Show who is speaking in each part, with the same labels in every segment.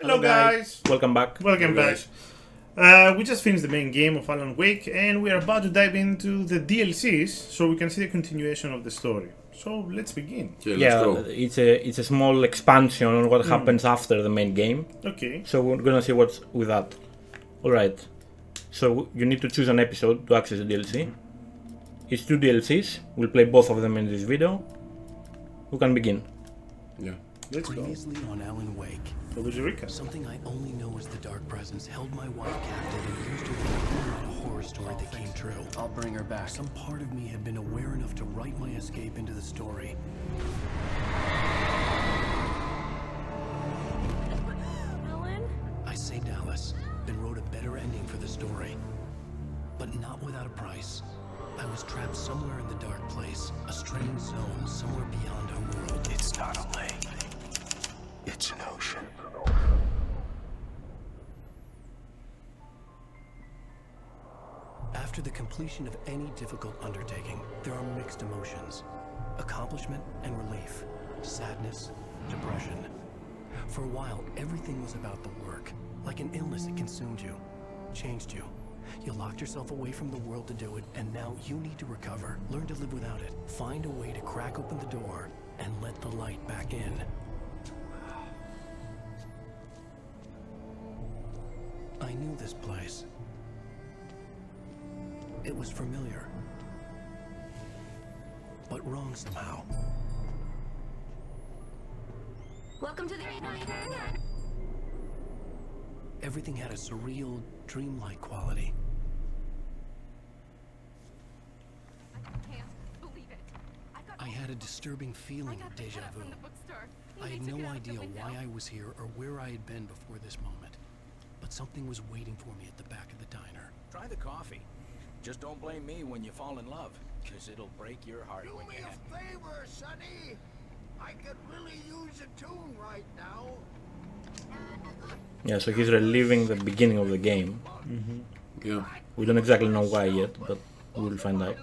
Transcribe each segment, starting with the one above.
Speaker 1: Hello guys!
Speaker 2: Welcome back.
Speaker 1: Welcome
Speaker 3: Hello,
Speaker 1: back.
Speaker 3: guys.
Speaker 1: We just finished the main game of Alan Wake and we are about to dive into the DLCs so we can see the continuation of the story. So let's begin.
Speaker 3: Okay, let's
Speaker 2: Yeah,
Speaker 3: go.
Speaker 2: it's a small expansion on what happens after the main game.
Speaker 1: Okay.
Speaker 2: So we're gonna see what's with that. Alright. So you need to choose an episode to access the DLC. It's 2 DLCs. We'll play both of them in this video. Who can begin?
Speaker 3: Yeah.
Speaker 1: Let's go.
Speaker 4: Previously on Alan Wake,
Speaker 1: Over the recap.
Speaker 4: something I only know as the Dark Presence held my wife captive and used her to write a horror story that came true.
Speaker 5: I'll bring her back.
Speaker 4: Some part of me had been aware enough to write my escape into the story.
Speaker 6: Alan?
Speaker 4: I saved Alice, then wrote a better ending for the story. But not without a price. I was trapped somewhere in the dark place, a strange zone somewhere beyond our world. It's not a lake. It's an ocean. After the completion of any difficult undertaking, there are mixed emotions. Accomplishment and relief. Sadness, depression. For a while, everything was about the work. Like an illness, it consumed you, changed you. You locked yourself away from the world to do it, and now you need to recover. Learn to live without it. Find a way to crack open the door and let the light back in. I knew this place. It was familiar, but wrong somehow.
Speaker 6: Welcome to the
Speaker 4: Everything had a surreal, dreamlike quality.
Speaker 6: I can't believe it.
Speaker 4: I had a disturbing feeling of deja vu. I had no idea why I was here or where I had been before this moment. But something was waiting for me at the back of the diner.
Speaker 5: Try the coffee. Just don't blame me when you fall in love, because it'll break your heart
Speaker 7: Do
Speaker 5: when
Speaker 7: me
Speaker 5: you
Speaker 7: a
Speaker 5: have...
Speaker 7: favor, Sonny. I could really use a tune right now.
Speaker 2: Yeah, so he's reliving the beginning of the game.
Speaker 3: Yeah.
Speaker 2: We don't exactly know why yet, but we'll find out.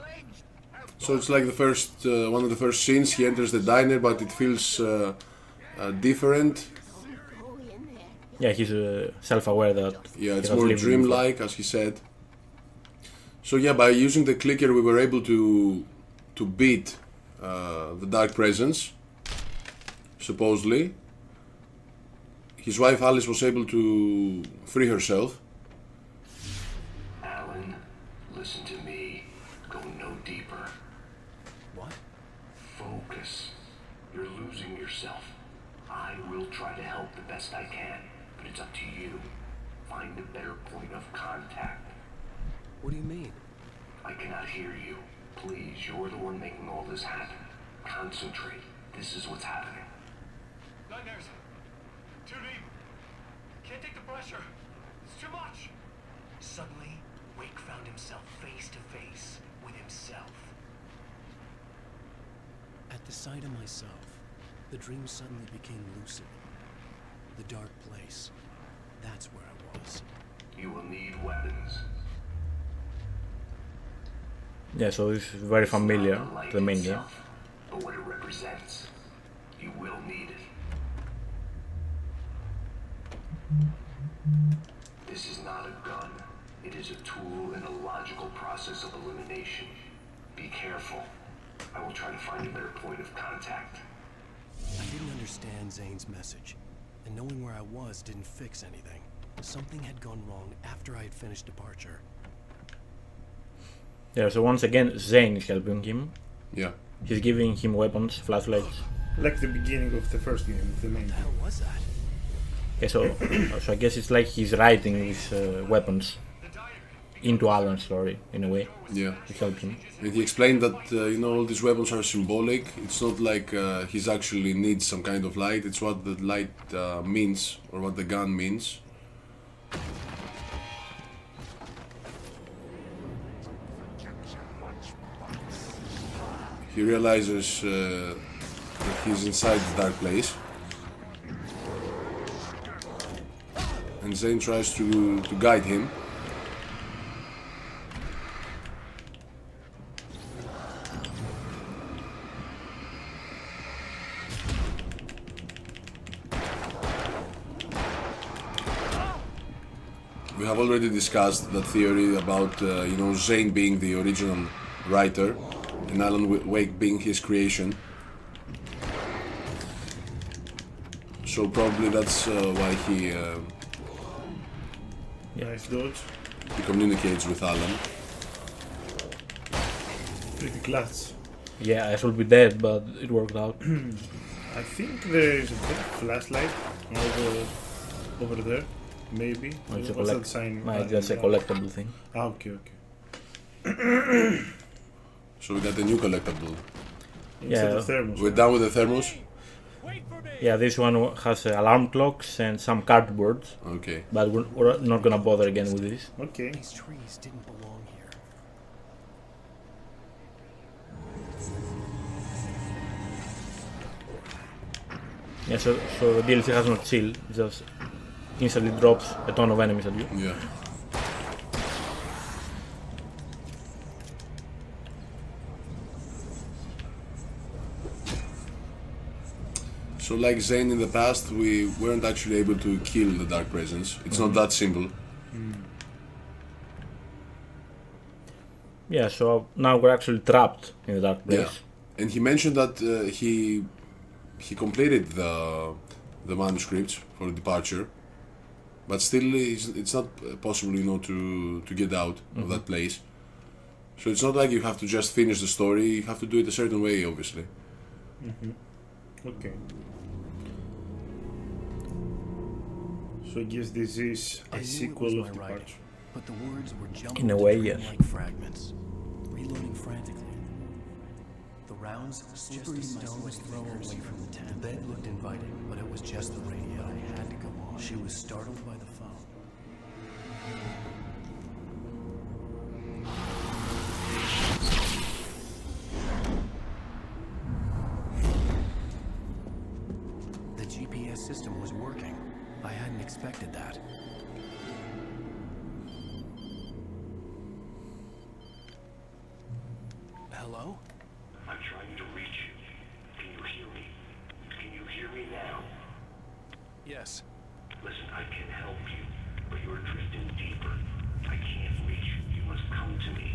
Speaker 3: So it's like the first, one of the first scenes. He enters the diner, but it feels different.
Speaker 2: Yeah, he's self-aware that
Speaker 3: Yeah,
Speaker 2: he
Speaker 3: it's
Speaker 2: has
Speaker 3: more
Speaker 2: lived
Speaker 3: dreamlike, as he said. So yeah, by using the clicker, we were able to beat the Dark Presence. Supposedly, his wife Alice was able to free herself.
Speaker 8: Alan, listen to me. Go no deeper.
Speaker 4: What?
Speaker 8: Focus. You're losing yourself. I will try to help the best I can, but it's up to you. Find a better point of contact.
Speaker 4: What do you mean?
Speaker 8: I cannot hear you. Please, you're the one making all this happen. Concentrate. This is what's happening.
Speaker 9: Nightmares. Too deep. Can't take the pressure. It's too much.
Speaker 4: Suddenly, Wake found himself face to face with himself. At the sight of myself, the dream suddenly became lucid. The dark place. That's where I was.
Speaker 8: You will need weapons.
Speaker 2: Yeah, so this is very familiar
Speaker 8: Not the light
Speaker 2: to the main game.
Speaker 8: itself, but what it represents. You will need it. This is not a gun. It is a tool in a logical process of elimination. Be careful. I will try to find a better point of contact.
Speaker 4: I didn't understand Zane's message, and knowing where I was didn't fix anything. Something had gone wrong after I had finished departure.
Speaker 2: Yeah, so once again, Zane is helping him.
Speaker 3: Yeah.
Speaker 2: He's giving him weapons, flashlights.
Speaker 1: Like the beginning of the first game, of the main
Speaker 4: What the
Speaker 1: game.
Speaker 4: hell was that?
Speaker 2: Okay, so I guess it's like he's writing these weapons into Alan's story, in a way,
Speaker 3: Yeah.
Speaker 2: to help him.
Speaker 3: And he explained that all these weapons are symbolic. It's not like he's actually needs some kind of light. It's what the light means, or what the gun means. He realizes that he's inside the dark place, and Zane tries to guide him. we have already discussed that theory about Zane being the original writer and Alan Wake being his creation. So probably that's why
Speaker 1: Nice dodge.
Speaker 3: he communicates with Alan.
Speaker 1: Pretty clutch.
Speaker 2: Yeah, I should be dead, but it worked out.
Speaker 1: I think there is a bit of flashlight over there. Maybe.
Speaker 2: Oh, it's a
Speaker 1: What's that sign?
Speaker 2: That's a collectible thing.
Speaker 1: Ah, okay.
Speaker 3: So we got a new collectible.
Speaker 1: Instead
Speaker 2: Yeah.
Speaker 1: of thermos.
Speaker 3: We're done with the thermos?
Speaker 2: Yeah, this one has alarm clocks and some cardboard,
Speaker 3: Okay.
Speaker 2: but we're not gonna bother again with this.
Speaker 1: Okay.
Speaker 4: These trees didn't belong here.
Speaker 2: Yeah, so the DLC has no chill, it just instantly drops a ton of enemies at you.
Speaker 3: Yeah. So like Zane in the past, we weren't actually able to kill the Dark Presence. It's not that simple.
Speaker 2: Yeah, so now we're actually trapped in the dark place.
Speaker 3: Yeah. And he mentioned that he completed the manuscripts for departure, but still it's not possible, to get out of that place. So it's not like you have to just finish the story. You have to do it a certain way, obviously.
Speaker 1: Okay. So I guess this is
Speaker 4: I
Speaker 1: a
Speaker 4: knew it
Speaker 1: sequel
Speaker 4: was
Speaker 1: of
Speaker 4: my writing,
Speaker 1: Departure.
Speaker 4: but the words were jumbled
Speaker 2: In a way,
Speaker 4: into
Speaker 2: yes.
Speaker 4: dreamlike fragments, reloading frantically. The rounds slippery stone was thrown away from the tent. The bed looked inviting, but it was just the radio. I had to go on. She was startled by the phone. The GPS system was working. I hadn't expected that. Hello?
Speaker 8: I'm trying to reach you. Can you hear me? Can you hear me now?
Speaker 4: Yes.
Speaker 8: Listen, I can help you, but you're drifting deeper. I can't reach you. You must come to me.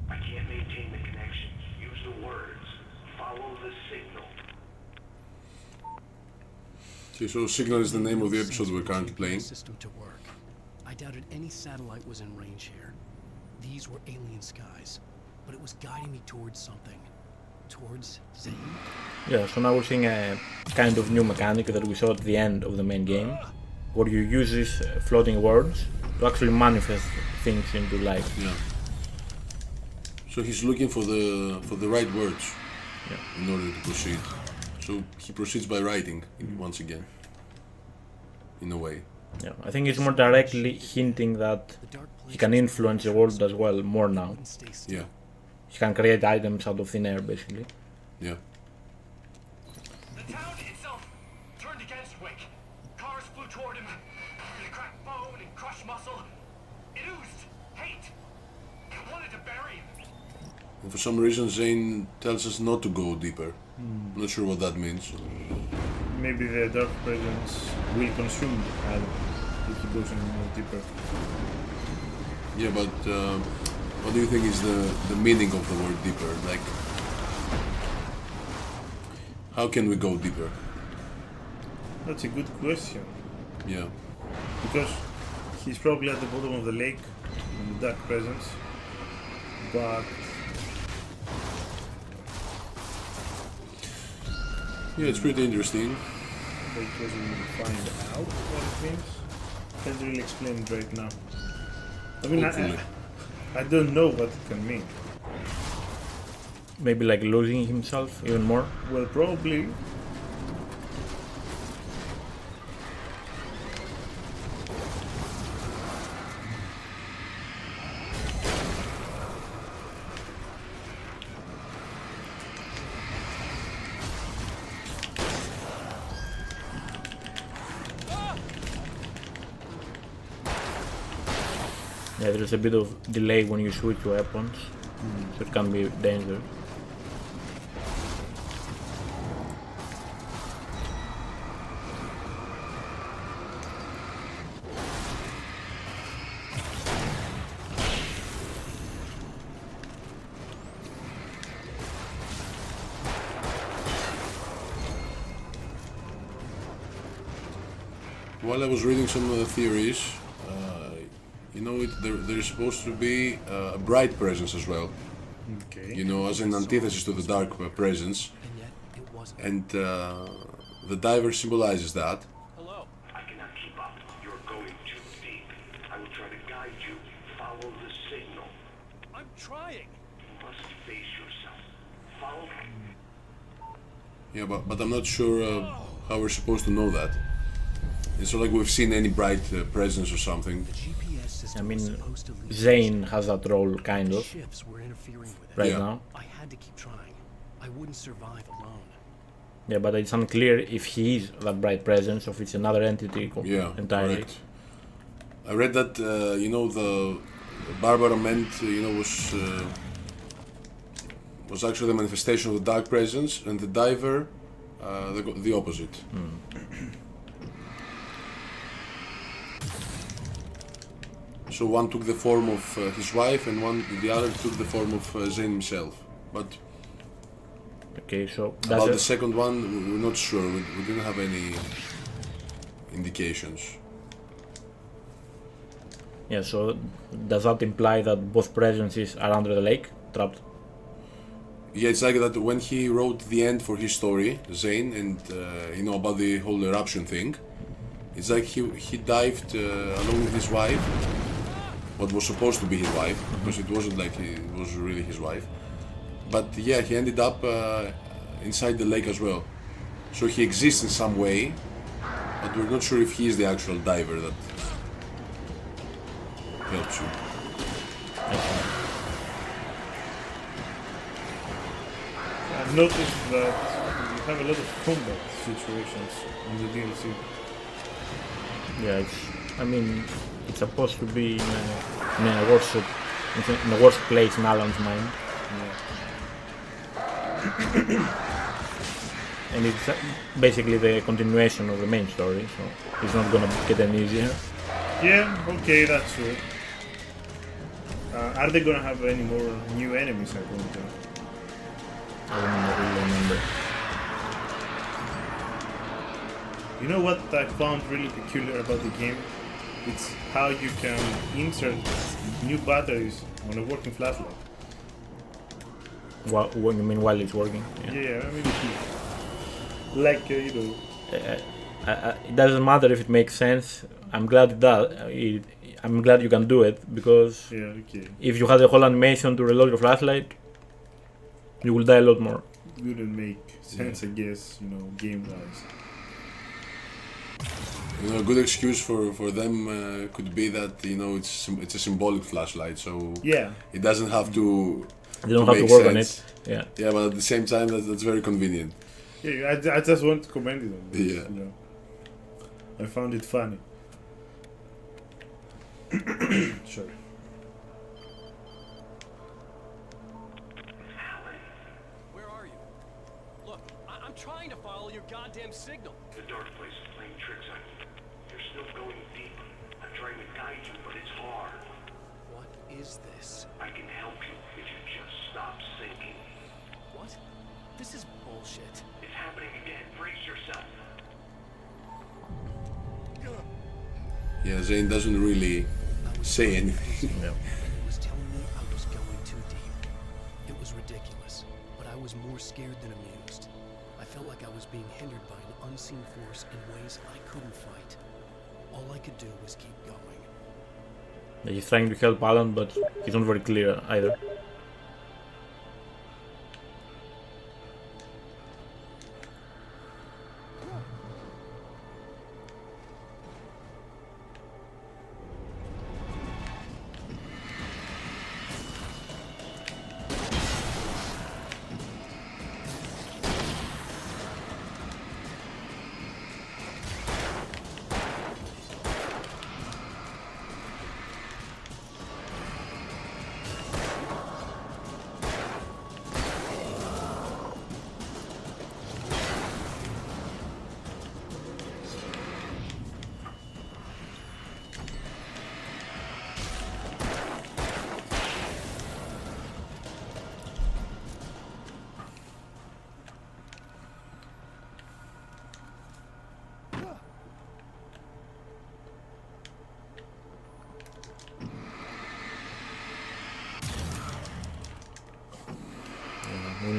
Speaker 8: I can't maintain the connection. Use the words. Follow the signal.
Speaker 3: Okay, so Signal is the name of the episode we're currently playing.
Speaker 4: System to work. I doubted any satellite was in range here. These were alien skies, but it was guiding me towards something. Towards Zane?
Speaker 2: Yeah, so now we're seeing a kind of new mechanic that we saw at the end of the main game, where you use these floating words to actually manifest things into life.
Speaker 3: Yeah. So he's looking for the right words in order to proceed. So he proceeds by writing once again, in a way.
Speaker 2: Yeah, I think it's more directly hinting that
Speaker 4: The dark place
Speaker 2: he can influence the world as well more now.
Speaker 4: wouldn't stay still.
Speaker 3: Yeah,
Speaker 2: He can create items out of thin air, basically.
Speaker 3: yeah.
Speaker 9: The town itself turned against Wake. Cars flew toward him. They cracked bone and crushed muscle. It oozed hate. It wanted to bury him.
Speaker 3: And for some reason Zane tells us not to go deeper. Not sure what that means.
Speaker 1: Maybe the Dark Presence will consume Adam if he goes any more deeper.
Speaker 3: Yeah, but what do you think is the meaning of the word deeper? Like, how can we go deeper?
Speaker 1: That's a good question.
Speaker 3: Yeah.
Speaker 1: Because he's probably at the bottom of the lake in the Dark Presence. But
Speaker 3: Yeah, it's pretty interesting.
Speaker 1: because we will find out what it means. Can't really explain it right now. I mean,
Speaker 3: Hopefully.
Speaker 1: I don't know what it can mean.
Speaker 2: Maybe like losing himself even more.
Speaker 1: Well, probably.
Speaker 2: Yeah, there's a bit of delay when you switch weapons, so it can be dangerous.
Speaker 3: while I was reading some theories, you know, there's supposed to be a bright presence as well.
Speaker 1: Okay.
Speaker 3: You know, as an antithesis to the dark presence.
Speaker 4: And yet, it wasn't.
Speaker 3: And the diver symbolizes that.
Speaker 9: Hello.
Speaker 8: I cannot keep up. You're going too deep. I will try to guide you. Follow the signal.
Speaker 9: I'm trying.
Speaker 8: You must face yourself. Follow me.
Speaker 3: Yeah, but I'm not sure how we're supposed to know that. It's not like we've seen any bright presence or something.
Speaker 4: The GPS system
Speaker 2: I mean,
Speaker 4: was supposed to lead
Speaker 2: Zane has that role, kind of,
Speaker 4: ships were interfering with it.
Speaker 2: right
Speaker 3: Yeah.
Speaker 2: now.
Speaker 4: I had to keep trying. I wouldn't survive alone.
Speaker 2: Yeah, but it's unclear if he is that bright presence or if it's another entity
Speaker 3: Yeah,
Speaker 2: entirely.
Speaker 3: correct. I read that you know the Barbara meant you know was actually the manifestation of the dark presence, and the diver the opposite. So one took the form of his wife, and the other took the form of Zane himself. But
Speaker 2: Okay, so
Speaker 3: about the
Speaker 2: does
Speaker 3: second one, we're not sure. We didn't have any indications.
Speaker 2: yeah, so does that imply that both presences are under the lake, trapped?
Speaker 3: Yeah, it's like that when he wrote the end for his story, Zane, and you know about the whole eruption thing. It's like he dived along with his wife, what was supposed to be his wife, because it wasn't like it was really his wife. But yeah, he ended up inside the lake as well. So he exists in some way, but we're not sure if he is the actual diver that helps you.
Speaker 1: I've noticed that you have a lot of combat situations in the DLC.
Speaker 2: Yeah, I mean, it's supposed to be in a workshop, in a worse place in Alan's mind. And it's basically the continuation of the main story, so it's not gonna get any easier.
Speaker 1: Yeah, okay, that's true. Are they gonna have any more new enemies? I wonder.
Speaker 2: I don't really remember.
Speaker 1: You know what I found really peculiar about the game? It's how you can insert new batteries on a working flashlight.
Speaker 2: What you mean while it's working?
Speaker 1: Yeah, I mean, like you know.
Speaker 2: It doesn't matter if it makes sense. I'm glad it does. I'm glad you can do it because
Speaker 1: Yeah, okay.
Speaker 2: if you had a whole animation to reload your flashlight, you will die a lot more.
Speaker 1: Wouldn't make sense, I guess. You know, game-wise.
Speaker 3: You know, a good excuse for them could be that you know it's a symbolic flashlight, so
Speaker 1: Yeah.
Speaker 3: it doesn't have to.
Speaker 2: You don't have to
Speaker 3: make
Speaker 2: work on it.
Speaker 3: sense.
Speaker 2: Yeah.
Speaker 3: Yeah, but at the same time, that's very convenient.
Speaker 1: Yeah, I just want to comment it on this.
Speaker 3: Yeah.
Speaker 1: You know. I found it funny. Sorry.
Speaker 9: Where are you? Look, I'm trying to follow your goddamn signal.
Speaker 8: The dark place is playing tricks on you. You're still going deep. I'm trying to guide you, but it's hard.
Speaker 4: What is this?
Speaker 8: I can help you if you just stop sinking.
Speaker 4: What? This is bullshit.
Speaker 8: It's happening again. Brace yourself.
Speaker 3: Yeah, Zane doesn't really say anything.
Speaker 2: Yeah.
Speaker 4: He was telling me I was going too deep. It was ridiculous, but I was more scared than amused. I felt like I was being hindered by an unseen force in ways I couldn't fight. All I could do was keep going.
Speaker 2: He's trying to help Alan, but he's not very clear either.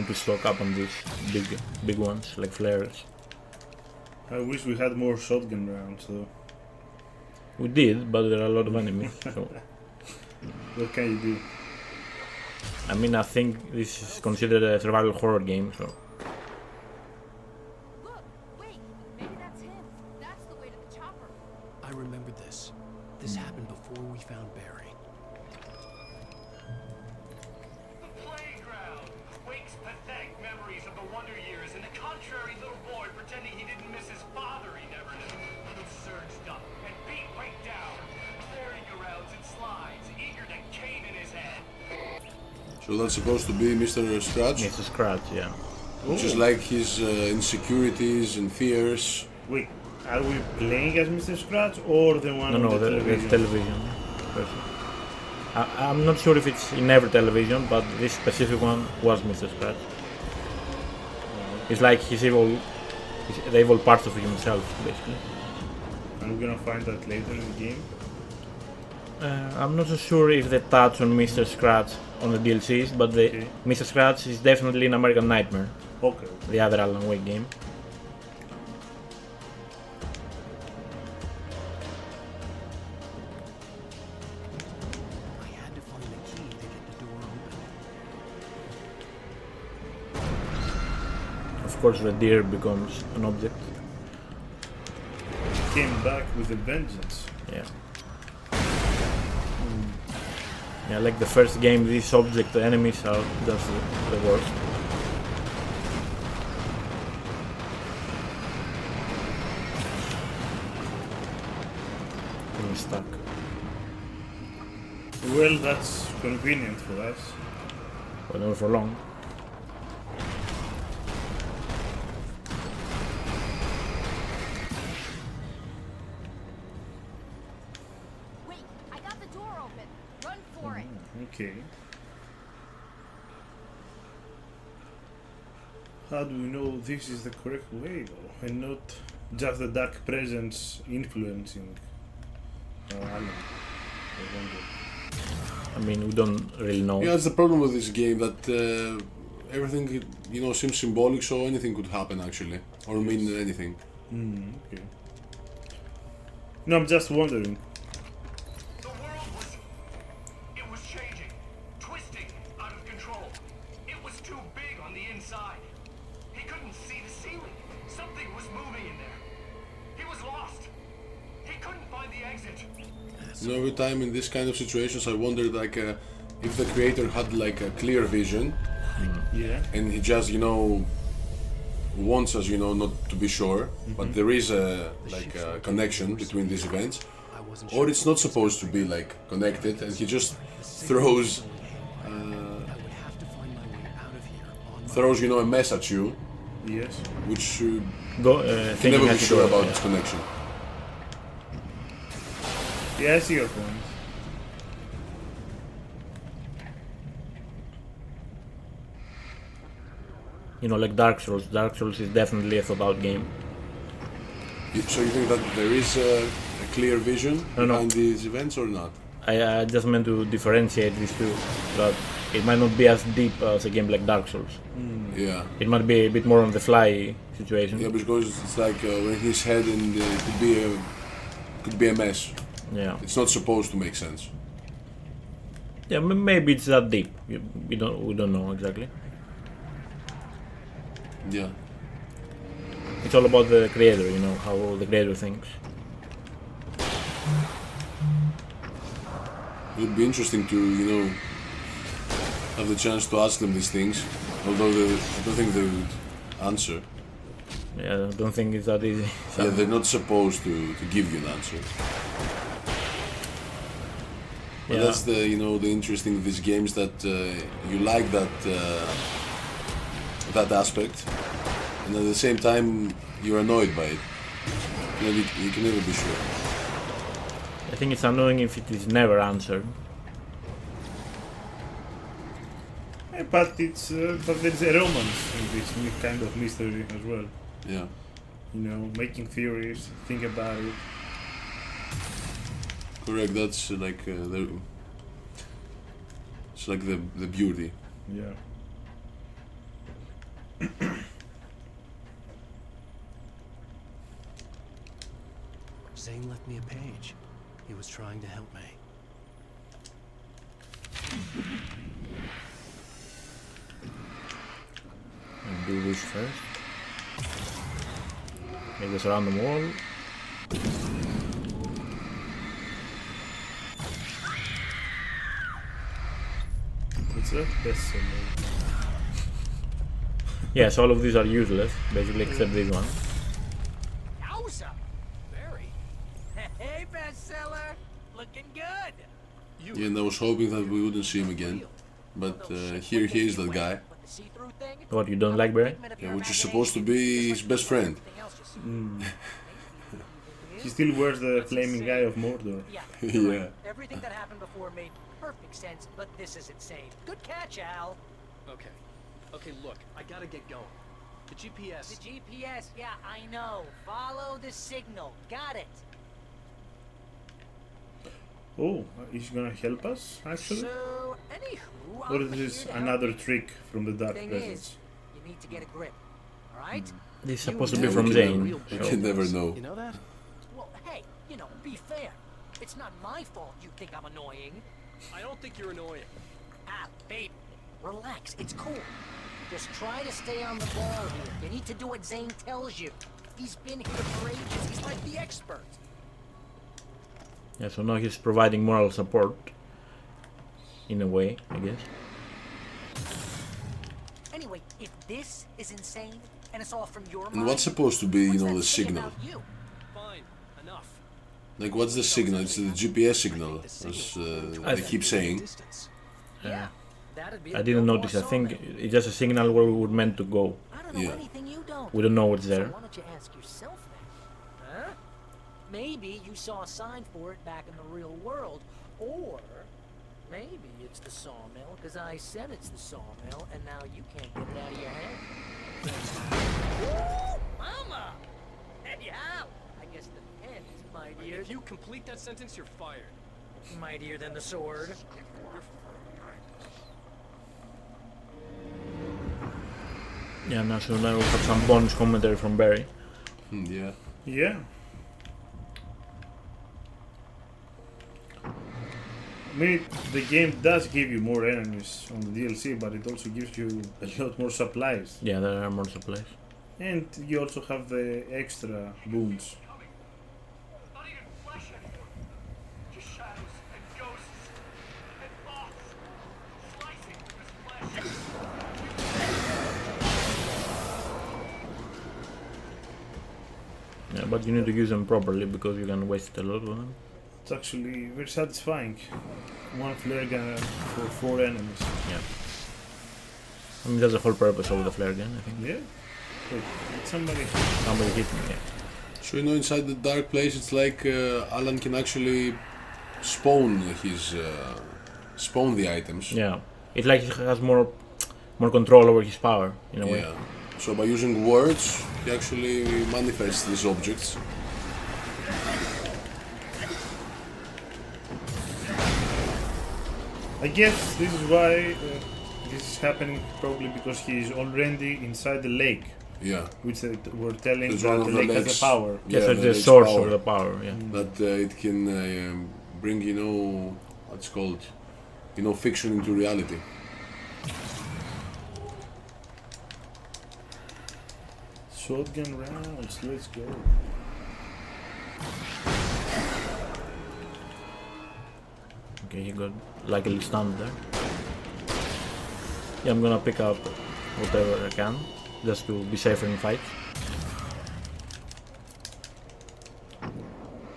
Speaker 2: to stock up on these big ones like flares.
Speaker 1: I wish we had more shotgun rounds though.
Speaker 2: We did, but there are a lot of enemies. So
Speaker 1: What can you do?
Speaker 2: I mean, I think this is considered a survival horror game. So
Speaker 6: Look, wait, maybe that's him. That's the way to the chopper.
Speaker 4: I remember this. This happened before we found Barry.
Speaker 9: The playground! Wake's pathetic memories of the Wonder Years and the contrary little boy pretending he didn't miss his father he never knew. Who surged up and beat Wake down. Merry-go-rounds and slides, eager to cave in his head.
Speaker 3: So that's supposed to be Mr. Scratch,
Speaker 2: it's a scratch, yeah.
Speaker 3: which is like his insecurities and fears.
Speaker 1: Wait, are we playing as Mr. Scratch or the one
Speaker 2: No,
Speaker 1: on
Speaker 2: no,
Speaker 1: the
Speaker 2: the
Speaker 1: television?
Speaker 2: television version. I'm not sure if it's in every television, but this specific one was Mr. Scratch. It's like the evil parts of himself, basically.
Speaker 1: And we're gonna find that later in the game.
Speaker 2: I'm not so sure if they touch on Mr. Scratch on the DLCs, but
Speaker 1: Okay.
Speaker 2: Mr. Scratch is definitely in American Nightmare,
Speaker 1: Okay.
Speaker 2: the other Alan Wake game.
Speaker 4: I had to find a key to get the door open.
Speaker 2: Of course, the deer becomes an object.
Speaker 1: Came back with a vengeance.
Speaker 2: Yeah. Yeah, like the first game, these object enemies are just the worst. Getting stuck.
Speaker 1: Well, that's convenient for us.
Speaker 2: But not for long.
Speaker 6: Wait, I got the door open. Run for it.
Speaker 1: Okay. How do we know this is the correct way though, and not just the dark presence influencing Alan? I wonder.
Speaker 2: I mean, we don't really know.
Speaker 3: Yeah, that's the problem with this game, that everything, seems symbolic, so anything could happen actually, or mean anything.
Speaker 1: Okay. No, I'm just wondering.
Speaker 9: The world was changing, twisting, out of control. It was too big on the inside. He couldn't see the ceiling. Something was moving in there. He was lost. He couldn't find the exit.
Speaker 3: Every time in this kind of situations, I wondered if the creator had like a clear vision,
Speaker 1: Yeah.
Speaker 3: and he just wants us not to be sure, but there is a connection between these events,
Speaker 4: I wasn't
Speaker 3: or
Speaker 4: sure
Speaker 3: it's not supposed to be like connected, and he just throws
Speaker 4: I would have to find my way out of here on my
Speaker 3: throws a mess at you,
Speaker 1: Yes.
Speaker 3: which you can
Speaker 2: Thinking
Speaker 3: never be
Speaker 2: has to
Speaker 3: sure
Speaker 2: go,
Speaker 3: about
Speaker 2: yeah.
Speaker 3: its connection.
Speaker 1: Yeah, I see your point.
Speaker 2: Like Dark Souls. Dark Souls is definitely a thought-out game.
Speaker 3: So you think that there is a clear vision
Speaker 2: No, no.
Speaker 3: behind these events or not?
Speaker 2: I just meant to differentiate these two. That it might not be as deep as a game like Dark Souls.
Speaker 3: Yeah.
Speaker 2: It might be a bit more on the fly situation.
Speaker 3: Yeah, because it's like we're in his head, and it could be a mess.
Speaker 2: Yeah.
Speaker 3: It's not supposed to make sense.
Speaker 2: Yeah, maybe it's that deep. We don't know exactly.
Speaker 3: Yeah.
Speaker 2: It's all about the creator, how the creator thinks.
Speaker 3: It would be interesting to, have the chance to ask them these things, although I don't think they would answer.
Speaker 2: Yeah, I don't think it's that easy.
Speaker 3: Yeah, they're not supposed to give you an answer. But
Speaker 2: Yeah.
Speaker 3: that's the interesting of these games, that you like that aspect, and at the same time you're annoyed by it. You can never be sure.
Speaker 2: I think it's annoying if it is never answered.
Speaker 1: But there's a romance in this kind of mystery as well.
Speaker 3: Yeah.
Speaker 1: Making theories, think about it.
Speaker 3: Correct. That's it's like the beauty.
Speaker 1: Yeah.
Speaker 4: Zane left me a page. He was trying to help me.
Speaker 2: And do this first. Make this around the wall.
Speaker 1: It's a bestseller.
Speaker 2: Yes, all of these are useless, basically, except this one.
Speaker 5: Yowza! Very. Hey, bestseller! Looking good!
Speaker 3: Yeah, and I was hoping that we wouldn't see him again. But here he is, that guy.
Speaker 5: But the see-through thing?
Speaker 2: What, you don't like Barry?
Speaker 3: Yeah, which is supposed to be his best friend.
Speaker 1: He still wears the flaming eye of Mordor.
Speaker 3: Yeah.
Speaker 5: Everything that happened before made perfect sense, but this is insane. Good catch, Al.
Speaker 4: Okay. Okay, look, I gotta get going. The GPS.
Speaker 5: The GPS, yeah, I know. Follow the signal. Got it.
Speaker 1: Oh, is he gonna help us, actually?
Speaker 5: So, anywho,
Speaker 1: Or
Speaker 5: I'm
Speaker 1: is this
Speaker 5: here to help
Speaker 1: another
Speaker 5: you.
Speaker 1: trick from the Dark
Speaker 5: Thing
Speaker 1: Presence?
Speaker 5: is, you need to get a grip. Alright?
Speaker 2: This is
Speaker 5: You
Speaker 2: supposed to
Speaker 5: know
Speaker 2: be from
Speaker 3: you
Speaker 2: Zane.
Speaker 3: You
Speaker 2: so-
Speaker 3: can never know.
Speaker 4: You know that?
Speaker 5: Well, hey, you know, be fair. It's not my fault you think I'm annoying.
Speaker 4: I don't think you're annoying.
Speaker 5: Ah, babe, relax. It's cool. Just try to stay on the ball here. You need to do what Zane tells you. He's been here for ages. He's like the expert.
Speaker 2: Yeah, so now he's providing moral support. In a way, I guess.
Speaker 5: Anyway, if this is insane and it's all from your mind,
Speaker 3: And what's supposed to be, you
Speaker 5: what's
Speaker 3: know,
Speaker 5: that
Speaker 3: the
Speaker 5: say
Speaker 3: signal?
Speaker 5: about you?
Speaker 4: Fine, enough.
Speaker 3: Like, what's the signal? It's the GPS signal, as they keep saying.
Speaker 4: Distance.
Speaker 5: Yeah, that'd be
Speaker 2: I
Speaker 5: the
Speaker 2: didn't
Speaker 5: Bill
Speaker 2: notice. I
Speaker 5: Maher
Speaker 2: think
Speaker 5: sawmill.
Speaker 2: it's just a signal where we were meant to go.
Speaker 5: I don't know
Speaker 3: Yeah.
Speaker 5: anything you don't.
Speaker 2: We don't know what's
Speaker 5: So
Speaker 2: there.
Speaker 5: why don't you ask yourself that? Huh? Maybe you saw a sign for it back in the real world, or maybe it's the sawmill because I said it's the sawmill, and now you can't get it out of your head. Woo, mama! Hey, Al! I guess the pen is mightier,
Speaker 4: If you complete that sentence, you're fired.
Speaker 5: mightier than the sword.
Speaker 2: Yeah, now so now we have some bonus commentary from Barry.
Speaker 3: Yeah.
Speaker 1: Yeah. I mean, the game does give you more enemies on the DLC, but it also gives you a lot more supplies.
Speaker 2: Yeah, there are more supplies.
Speaker 1: And you also have the extra wounds.
Speaker 9: Not even flesh anymore. Just shadows and ghosts and thoughts slicing through his flesh.
Speaker 2: Yeah, but you need to use them properly because you can waste a lot of them.
Speaker 1: It's actually very satisfying. One flare gun for 4 enemies.
Speaker 2: Yeah. I mean, that's the whole purpose of the flare gun, I think.
Speaker 1: Yeah. Wait, did somebody...
Speaker 2: Somebody hit me, yeah.
Speaker 3: So, you know, inside the dark place, it's like Alan can actually spawn spawn the items.
Speaker 2: Yeah. It's like he has more control over his power, in a way.
Speaker 3: Yeah. So by using words, he actually manifests these objects.
Speaker 1: I guess this is why this is happening, probably because he is already inside the lake,
Speaker 3: Yeah.
Speaker 1: which they were telling
Speaker 3: It's
Speaker 1: that
Speaker 3: one
Speaker 1: the
Speaker 3: of the
Speaker 1: lake has
Speaker 3: lakes.
Speaker 1: a power.
Speaker 2: Yeah, so
Speaker 3: the
Speaker 2: it's the
Speaker 3: lake's
Speaker 2: source
Speaker 3: power.
Speaker 2: of the power, yeah.
Speaker 3: That it can bring, you know, what's called, you know, fiction into reality.
Speaker 1: Shotgun rounds, let's go.
Speaker 2: Okay, he got like a little stand there. Yeah, I'm gonna pick up whatever I can, just to be safer in fights.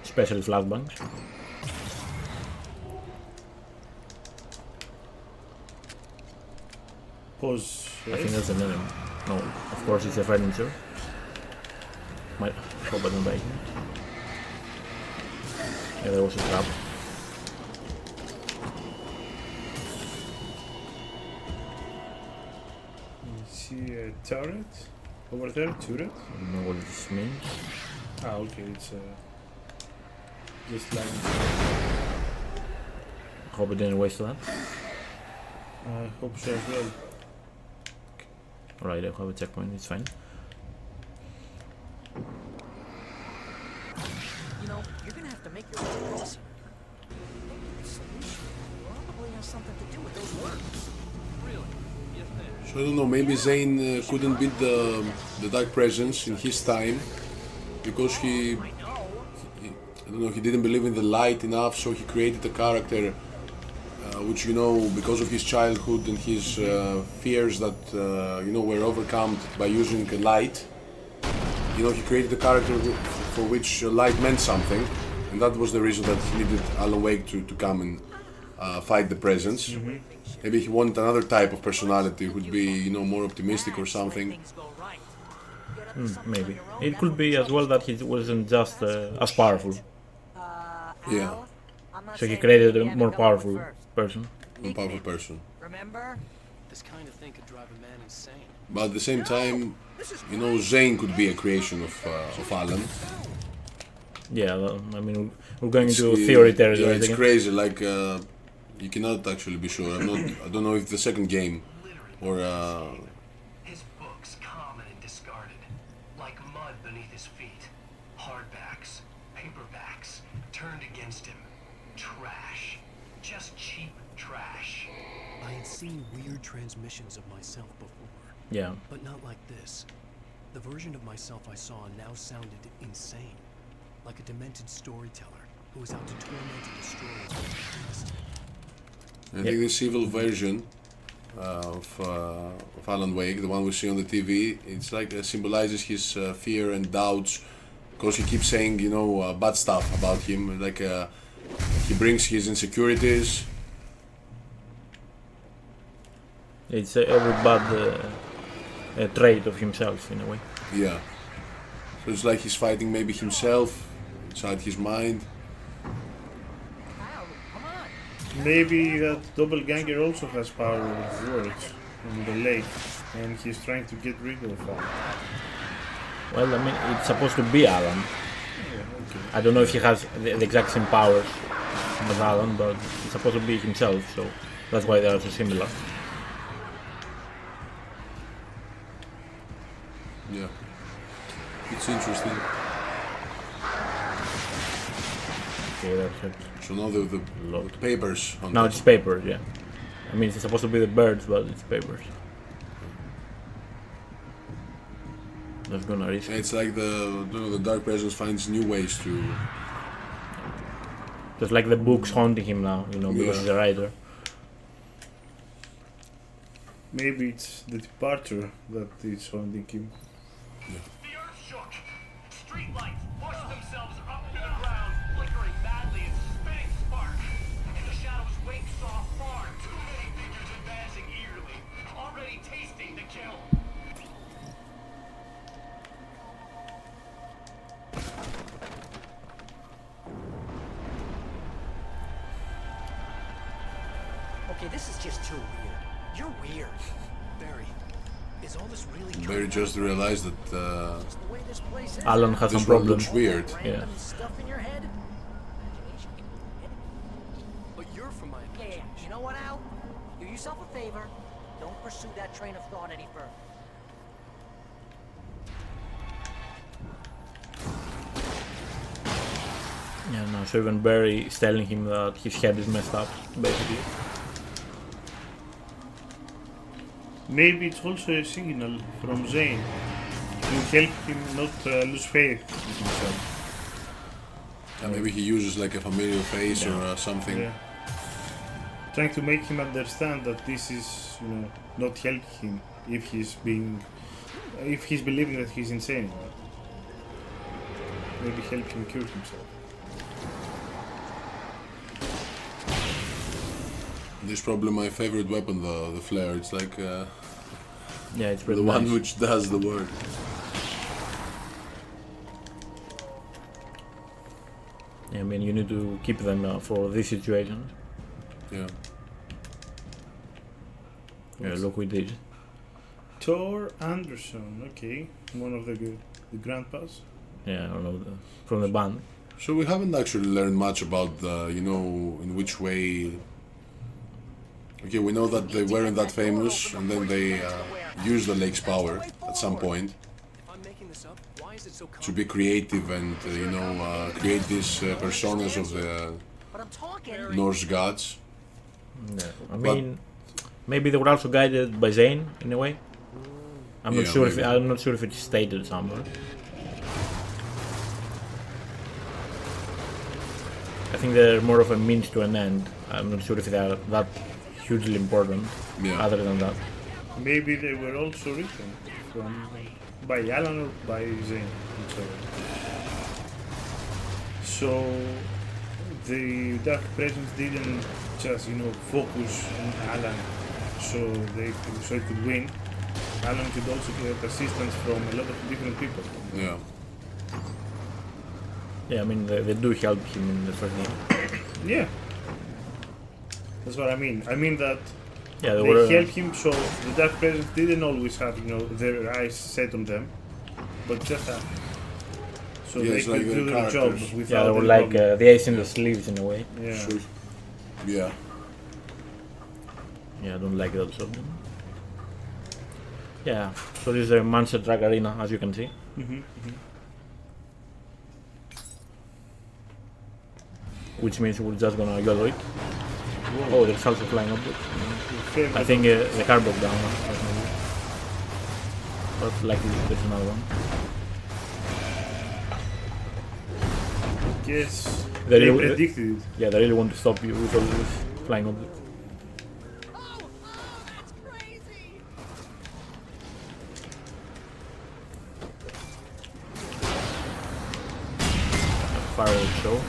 Speaker 2: Especially flashbangs.
Speaker 1: Pause.
Speaker 2: I think that's an enemy. No, of course it's a furniture. Might hope I don't die here. Yeah, there was a trap.
Speaker 1: See a turret over there, turret.
Speaker 2: I don't know what this means.
Speaker 1: Ah, okay, it's just like
Speaker 2: Hope I didn't waste that.
Speaker 1: I hope so as well.
Speaker 2: Alright, I have a checkpoint, it's fine.
Speaker 5: You know, you're gonna have to make your way across here. Maybe the solution probably has something to do with those words.
Speaker 9: Really? You think?
Speaker 3: So I don't know, maybe Zane couldn't beat the Dark Presence in his time because he I don't know, he didn't believe in the light enough, so he created a character which, you know, because of his childhood and his fears that, you know, were overcome by using light, you know, he created a character for which light meant something, and that was the reason that he needed Alan Wake to come and fight the presence. Maybe he wanted another type of personality, who would be, you know, more optimistic or something.
Speaker 2: Maybe. It could be as well that he wasn't just as powerful.
Speaker 3: Yeah,
Speaker 2: So he created a more powerful person.
Speaker 3: more powerful person.
Speaker 5: Remember?
Speaker 4: This kind of thing could drive a man insane.
Speaker 3: But at the same time, you know, Zane could be a creation of Alan.
Speaker 2: Yeah, well, I mean, we're going into theory territory.
Speaker 3: Yeah, it's
Speaker 2: again.
Speaker 3: crazy. Like you cannot actually be sure. I don't know if the second game or
Speaker 9: His books common and discarded, like mud beneath his feet. Hardbacks, paperbacks, turned against him. Trash. Just cheap trash.
Speaker 4: I had seen weird transmissions of myself before,
Speaker 2: Yeah.
Speaker 4: but not like this. The version of myself I saw now sounded insane, like a demented storyteller who was out to torment and destroy his own past.
Speaker 3: I think this evil version of Alan Wake, the one we see on the TV, it's like symbolizes his fear and doubts, because he keeps saying, you know, bad stuff about him. Like he brings his insecurities.
Speaker 2: It's every bad trait of himself in a way.
Speaker 3: Yeah. So it's like he's fighting maybe himself inside his mind.
Speaker 5: Kyle, come on.
Speaker 1: Maybe that doppelganger also has power over words in the lake, and he's trying to get rid of that.
Speaker 2: Well, I mean, it's supposed to be Alan.
Speaker 1: Yeah, okay.
Speaker 2: I don't know if he has the exact same powers as Alan, but it's supposed to be himself, so that's why they are so similar.
Speaker 3: Yeah. It's interesting.
Speaker 2: Okay, that helps.
Speaker 3: So now the
Speaker 2: Lot.
Speaker 3: papers on
Speaker 2: Now
Speaker 3: the-
Speaker 2: it's papers, yeah. I mean, it's supposed to be the birds, but it's papers. That's gonna risk.
Speaker 3: It's like the Dark Presence finds new ways to.
Speaker 2: Just like the book's haunting him now, you know, because
Speaker 3: Yeah.
Speaker 2: he's a writer.
Speaker 1: Maybe it's the departure that is haunting him.
Speaker 9: The earth shook. Street lights pushed themselves up to the ground, flickering madly and spitting spark. In the shadows, Wake saw far too many figures advancing eagerly, already tasting the kill.
Speaker 5: Okay, this is just too weird. You're weird.
Speaker 4: Barry, is all this really
Speaker 3: Barry
Speaker 4: true?
Speaker 3: just realized that
Speaker 5: It's the way this place is.
Speaker 2: Alan has
Speaker 3: this
Speaker 2: some
Speaker 3: one
Speaker 2: problems.
Speaker 3: looks weird.
Speaker 5: Random stuff in your head. Imagination can do anything.
Speaker 4: But you're from my
Speaker 5: Yeah, yeah. You know what, Al? Do yourself a favor. Don't pursue that train of thought any further.
Speaker 2: Yeah, no, so even Barry is telling him that his head is messed up, basically.
Speaker 1: Maybe it's also a signal from Zane to help him not lose faith in himself.
Speaker 3: and maybe he uses like a familiar face or something.
Speaker 1: Yeah. Trying to make him understand that this is, you know, not helping him if he's believing that he's insane. Maybe help him cure himself.
Speaker 3: This is probably my favorite weapon, the flare. It's like
Speaker 2: Yeah, it's pretty
Speaker 3: the
Speaker 2: nice.
Speaker 3: one which does the work.
Speaker 2: Yeah, I mean, you need to keep them for these situations.
Speaker 3: Yeah.
Speaker 2: Yeah, look with this.
Speaker 1: Thor Anderson, okay, one of the grandpas.
Speaker 2: Yeah, I don't know, from the band.
Speaker 3: So we haven't actually learned much about the, you know, in which way. Okay, we know that they weren't that famous, and then they use the lake's power at some point
Speaker 4: If I'm making this up, why is it so
Speaker 3: to be creative and create these personas of the
Speaker 5: But I'm talking.
Speaker 3: Norse gods.
Speaker 2: Yeah. I mean, maybe they were also guided by Zane in a way. I'm not
Speaker 3: Yeah,
Speaker 2: sure.
Speaker 3: maybe.
Speaker 2: I'm not sure if it's stated somewhere. I think they're more of a means to an end. I'm not sure if they are that hugely important.
Speaker 3: Yeah.
Speaker 2: Other than that,
Speaker 1: Maybe they were also written by Alan or by Zane. So the Dark Presence didn't just focus on Alan, so it could win. Alan could also get assistance from a lot of different people.
Speaker 3: Yeah.
Speaker 2: yeah, I mean they do help him in the first game.
Speaker 1: Yeah, that's what I mean. I mean that
Speaker 2: Yeah, they
Speaker 1: they
Speaker 2: were.
Speaker 1: helped him, so the Dark Presence didn't always have their eyes set on them, but just that. So
Speaker 3: Yeah,
Speaker 1: they
Speaker 3: it's
Speaker 1: could
Speaker 3: like
Speaker 1: do
Speaker 3: the
Speaker 1: their job
Speaker 3: characters.
Speaker 1: without
Speaker 2: Yeah, they were
Speaker 1: any
Speaker 2: like
Speaker 1: problem.
Speaker 2: the ace in the sleeves in a way.
Speaker 1: Yeah.
Speaker 3: Sure. Yeah.
Speaker 2: Yeah, I don't like that sort of them. Yeah, so this is a monster truck arena, as you can see. Which means we're just gonna YOLO it. Oh, there's also flying objects. I think the car broke down. But likely there's another one.
Speaker 1: Yes,
Speaker 2: They
Speaker 1: they
Speaker 2: really-
Speaker 1: predicted it.
Speaker 2: Yeah, they really want to stop you with all these flying objects.
Speaker 6: That's crazy!
Speaker 2: Fireworks show.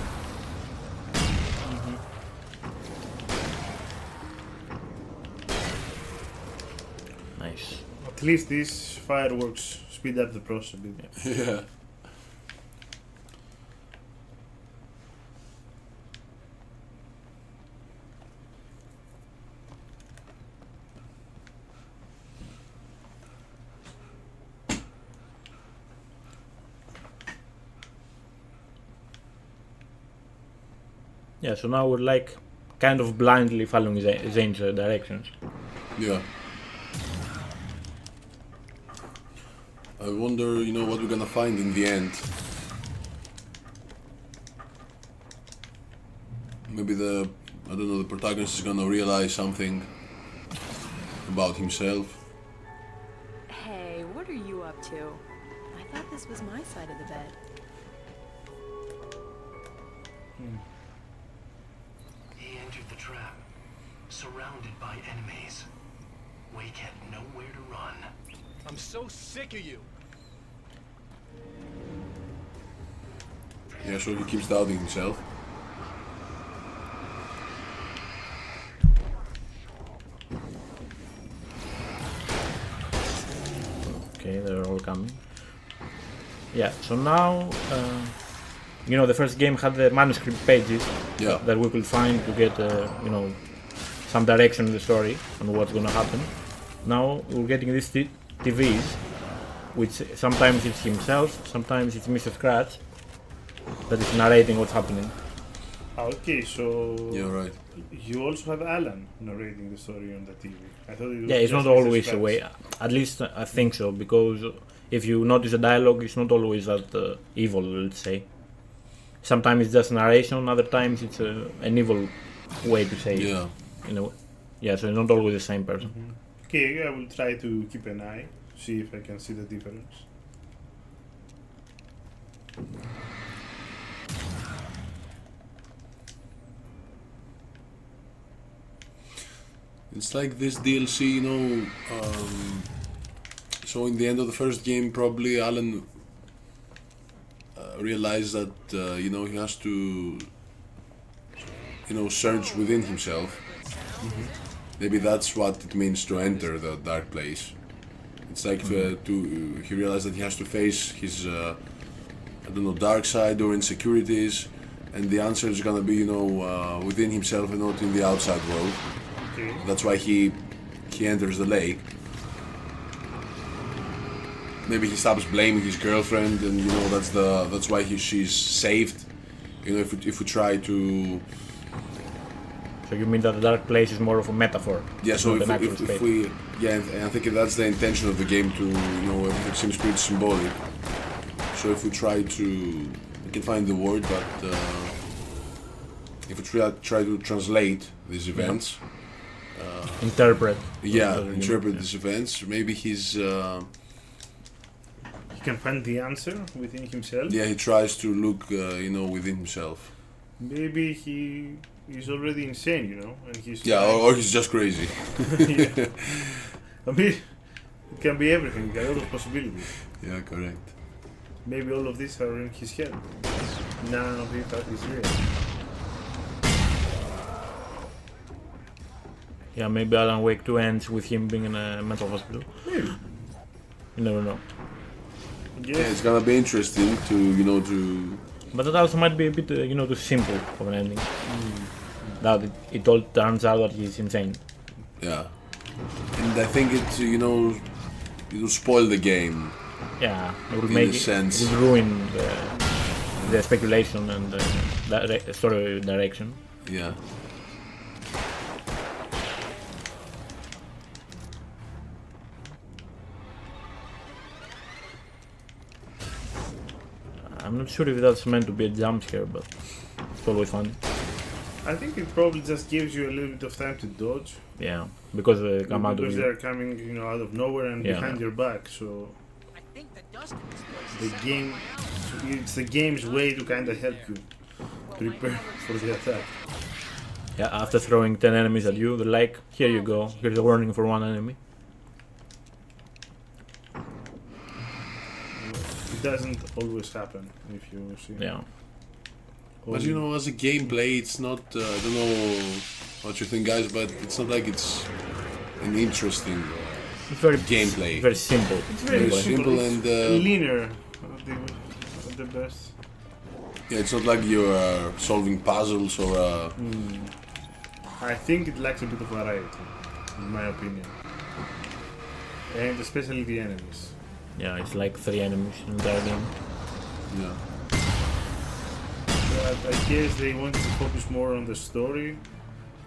Speaker 2: Nice.
Speaker 1: At least these fireworks speed up the process a bit.
Speaker 3: Yeah.
Speaker 2: Yeah, so now we're like kind of blindly following Zane's directions.
Speaker 3: Yeah. I wonder, what we're gonna find in the end. Maybe the protagonist is gonna realize something about himself.
Speaker 10: Hey, what are you up to? I thought this was my side of the bed.
Speaker 9: He entered the trap, surrounded by enemies. Wake had nowhere to run.
Speaker 4: I'm so sick of you.
Speaker 3: Yeah, so he keeps doubting himself.
Speaker 2: Okay, they're all coming. Yeah, so now, the first game had the manuscript pages
Speaker 3: Yeah.
Speaker 2: that we could find to get, some direction in the story on what's gonna happen. Now we're getting these TVs, which sometimes it's himself, sometimes it's Mr. Scratch, that is narrating what's happening.
Speaker 1: Okay, so
Speaker 3: Yeah, right.
Speaker 1: you also have Alan narrating the story on the TV. I thought it was
Speaker 2: Yeah, it's
Speaker 1: just
Speaker 2: not
Speaker 1: Mr.
Speaker 2: always a
Speaker 1: Scratch.
Speaker 2: way. At least I think so, because if you notice the dialogue, it's not always that evil, let's say. Sometimes it's just narration, other times it's an evil way to say
Speaker 3: Yeah.
Speaker 2: it. Yeah, so it's not always the same person.
Speaker 1: Okay, I will try to keep an eye, see if I can see the difference.
Speaker 3: It's like this DLC, so in the end of the first game, probably Alan realized that, he has to, search within himself. Maybe that's what it means to enter the dark place. It's like he realized that he has to face his, dark side or insecurities, and the answer is gonna be, within himself and not in the outside world.
Speaker 1: Okay.
Speaker 3: That's why he enters the lake. Maybe he stops blaming his girlfriend, and that's why she's saved. If we try to
Speaker 2: So you mean that the dark place is more of a metaphor?
Speaker 3: Yeah, so
Speaker 2: not an actual
Speaker 3: if
Speaker 2: space?
Speaker 3: we, yeah, and I think that's the intention of the game to, you know, everything seems pretty symbolic. So if we try to, we can find the word, but if we try to translate these events,
Speaker 2: Interpret.
Speaker 3: interpret these events, maybe he's,
Speaker 1: He can find the answer within himself.
Speaker 3: he tries to look, you know, within himself.
Speaker 1: Maybe he is already insane, you know, and he's
Speaker 3: Yeah,
Speaker 1: trying-
Speaker 3: or he's just crazy.
Speaker 1: Yeah. I mean, it can be everything. A lot of possibilities.
Speaker 3: Yeah, correct.
Speaker 1: Maybe all of these are in his head. None of it is real.
Speaker 2: Yeah, maybe Alan Wake 2 ends with him being in a mental hospital.
Speaker 1: Maybe.
Speaker 2: You never know.
Speaker 1: Yes.
Speaker 3: Yeah, it's gonna be interesting to, you know, to.
Speaker 2: But that also might be a bit, too simple of an ending. That it all turns out that he's insane.
Speaker 3: Yeah. And I think it, you know, it will spoil the game.
Speaker 2: Yeah, it will
Speaker 3: In
Speaker 2: make
Speaker 3: a sense.
Speaker 2: it will ruin the speculation and the story direction.
Speaker 3: Yeah.
Speaker 2: I'm not sure if that's meant to be a jump scare, but it's always fun.
Speaker 1: I think it probably just gives you a little bit of time to dodge.
Speaker 2: Yeah, because they come out of
Speaker 1: Because
Speaker 2: you.
Speaker 1: they're coming, you know, out of nowhere and
Speaker 2: Yeah.
Speaker 1: behind your back. So
Speaker 5: I think the dust in this place
Speaker 1: the
Speaker 5: is set
Speaker 1: game,
Speaker 5: by my house.
Speaker 1: it's the game's way to kind of help you prepare for the attack.
Speaker 2: Yeah, after throwing 10 enemies at you, they're like, here you go, here's a warning for one enemy.
Speaker 1: It doesn't always happen if you see.
Speaker 2: Yeah.
Speaker 3: But you know, as a gameplay, it's not. I don't know what you think, guys, but it's not like it's an interesting
Speaker 2: It's very
Speaker 3: gameplay.
Speaker 2: very simple.
Speaker 1: It's very
Speaker 3: Very
Speaker 1: simple,
Speaker 3: simple
Speaker 1: it's
Speaker 3: and,
Speaker 1: linear at the best.
Speaker 3: Yeah, it's not like you're solving puzzles or.
Speaker 1: I think it lacks a bit of variety, in my opinion. And especially the enemies.
Speaker 2: Yeah, it's like 3 enemies in the entire game.
Speaker 3: Yeah.
Speaker 1: But I guess they wanted to focus more on the story.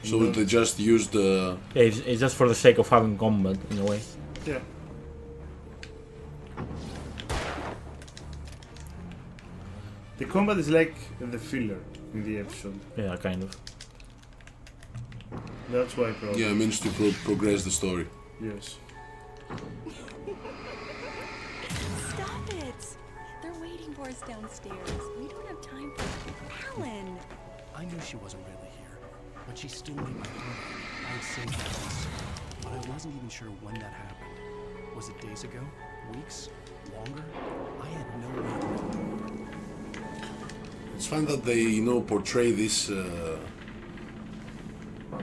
Speaker 3: So they just used the.
Speaker 2: Yeah, it's just for the sake of having combat in a way.
Speaker 1: Yeah. The combat is like the filler in the episode.
Speaker 2: Yeah, kind of.
Speaker 1: That's why probably.
Speaker 3: Yeah, means to progress the story.
Speaker 1: Yes.
Speaker 10: Stop it! They're waiting for us downstairs. We don't have time for Alan.
Speaker 4: I knew she wasn't really here, but she still made my heart ache. I'd saved the house, but I wasn't even sure when that happened. Was it days ago? Weeks? Longer? I had no idea.
Speaker 3: It's fun that they, you know, portray this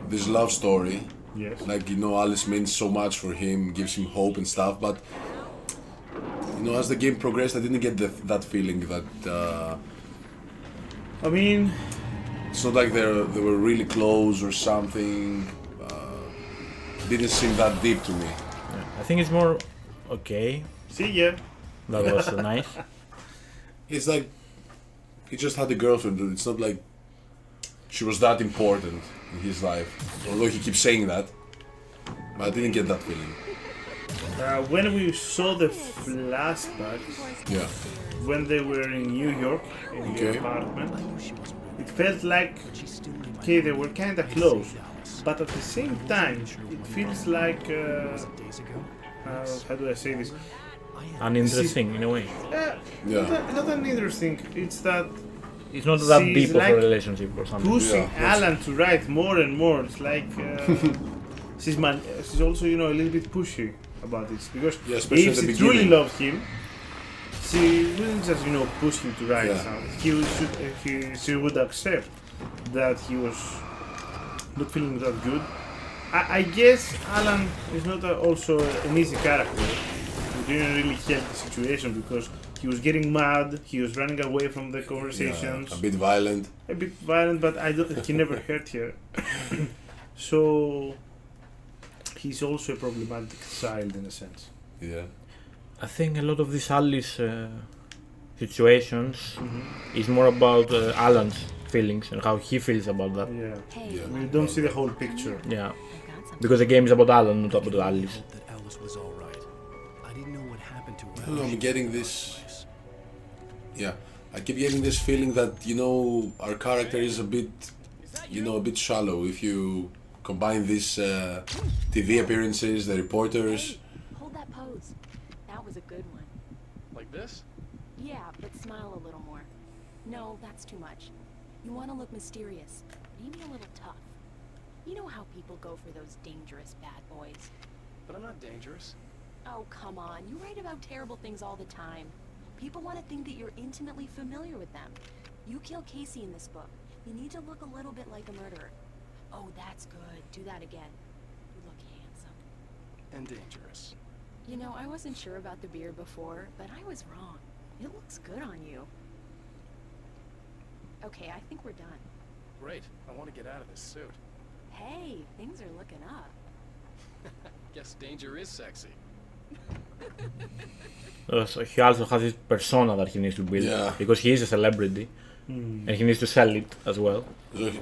Speaker 3: this love story.
Speaker 1: Yes.
Speaker 3: Like, you know, Alice means so much for him, gives him hope and stuff, but you know, as the game progressed, I didn't get that feeling that
Speaker 1: I mean,
Speaker 3: it's not like they were really close or something. Didn't seem that deep to me.
Speaker 2: Yeah. I think it's more okay.
Speaker 1: see ya.
Speaker 2: That was nice.
Speaker 3: It's like he just had a girlfriend. It's not like she was that important in his life. Although he keeps saying that, but I didn't get that feeling.
Speaker 1: When we saw the flashback,
Speaker 3: Yeah.
Speaker 1: when they were in New York, in the
Speaker 3: Okay.
Speaker 1: apartment,
Speaker 4: I knew she wasn't really
Speaker 1: it felt like,
Speaker 4: but she still made my
Speaker 1: okay, they
Speaker 4: heart
Speaker 1: were
Speaker 4: ache.
Speaker 1: kind of
Speaker 4: I
Speaker 1: close.
Speaker 4: saved Alice.
Speaker 1: But at the same time, it feels like,
Speaker 4: Was it days ago?
Speaker 1: how do I say this?
Speaker 4: I had
Speaker 2: Uninteresting in a way.
Speaker 3: Yeah.
Speaker 1: Not uninteresting, it's that
Speaker 2: It's not that
Speaker 1: She's
Speaker 2: deep of
Speaker 1: like
Speaker 2: a relationship or something.
Speaker 1: pushing
Speaker 3: Yeah, that's-
Speaker 1: Alan to write more and more. It's like she's also, you know, a little bit pushy about this because
Speaker 3: Yeah, especially
Speaker 1: if
Speaker 3: at the
Speaker 1: she truly
Speaker 3: beginning.
Speaker 1: loved him, she wouldn't just, you know, push him to write
Speaker 3: Yeah.
Speaker 1: something. She would accept that he was not feeling that good. I guess Alan is not also an easy character. He didn't really help the situation because he was getting mad. He was running away from the conversations.
Speaker 3: Yeah, a bit violent.
Speaker 1: A bit violent, but he never hurt her. So he's also a problematic child in a sense.
Speaker 3: Yeah.
Speaker 2: I think a lot of these Alice situations is more about Alan's feelings and how he feels about that.
Speaker 1: Yeah.
Speaker 10: Hey,
Speaker 3: Yeah.
Speaker 1: We don't see the whole picture.
Speaker 2: Yeah,
Speaker 10: I've got something.
Speaker 2: because the game is about Alan, not about
Speaker 4: I
Speaker 2: Alice.
Speaker 4: hope that Alice was all right. I didn't know what happened to her.
Speaker 3: I don't know, I'm getting this.
Speaker 4: Place.
Speaker 3: Yeah, I keep getting this feeling that our character is a bit, a bit shallow. If you combine these TV appearances, the reporters.
Speaker 10: Hey, hold that pose. That was a good one.
Speaker 9: Like this?
Speaker 10: Yeah, but smile a little more. No, that's too much. You want to look mysterious, maybe a little tough. You know how people go for those dangerous bad boys.
Speaker 9: But I'm not dangerous.
Speaker 10: Oh, come on. You write about terrible things all the time. People want to think that you're intimately familiar with them. You kill Casey in this book. You need to look a little bit like a murderer. Oh, that's good. Do that again. You look handsome.
Speaker 9: And dangerous.
Speaker 10: You know, I wasn't sure about the beard before, but I was wrong. It looks good on you. Okay, I think we're done.
Speaker 9: Great. I want to get out of this suit.
Speaker 10: Hey, things are looking up.
Speaker 9: Guess danger is sexy.
Speaker 2: So he also has this persona that he needs to build because he is a celebrity and he needs to sell it as well.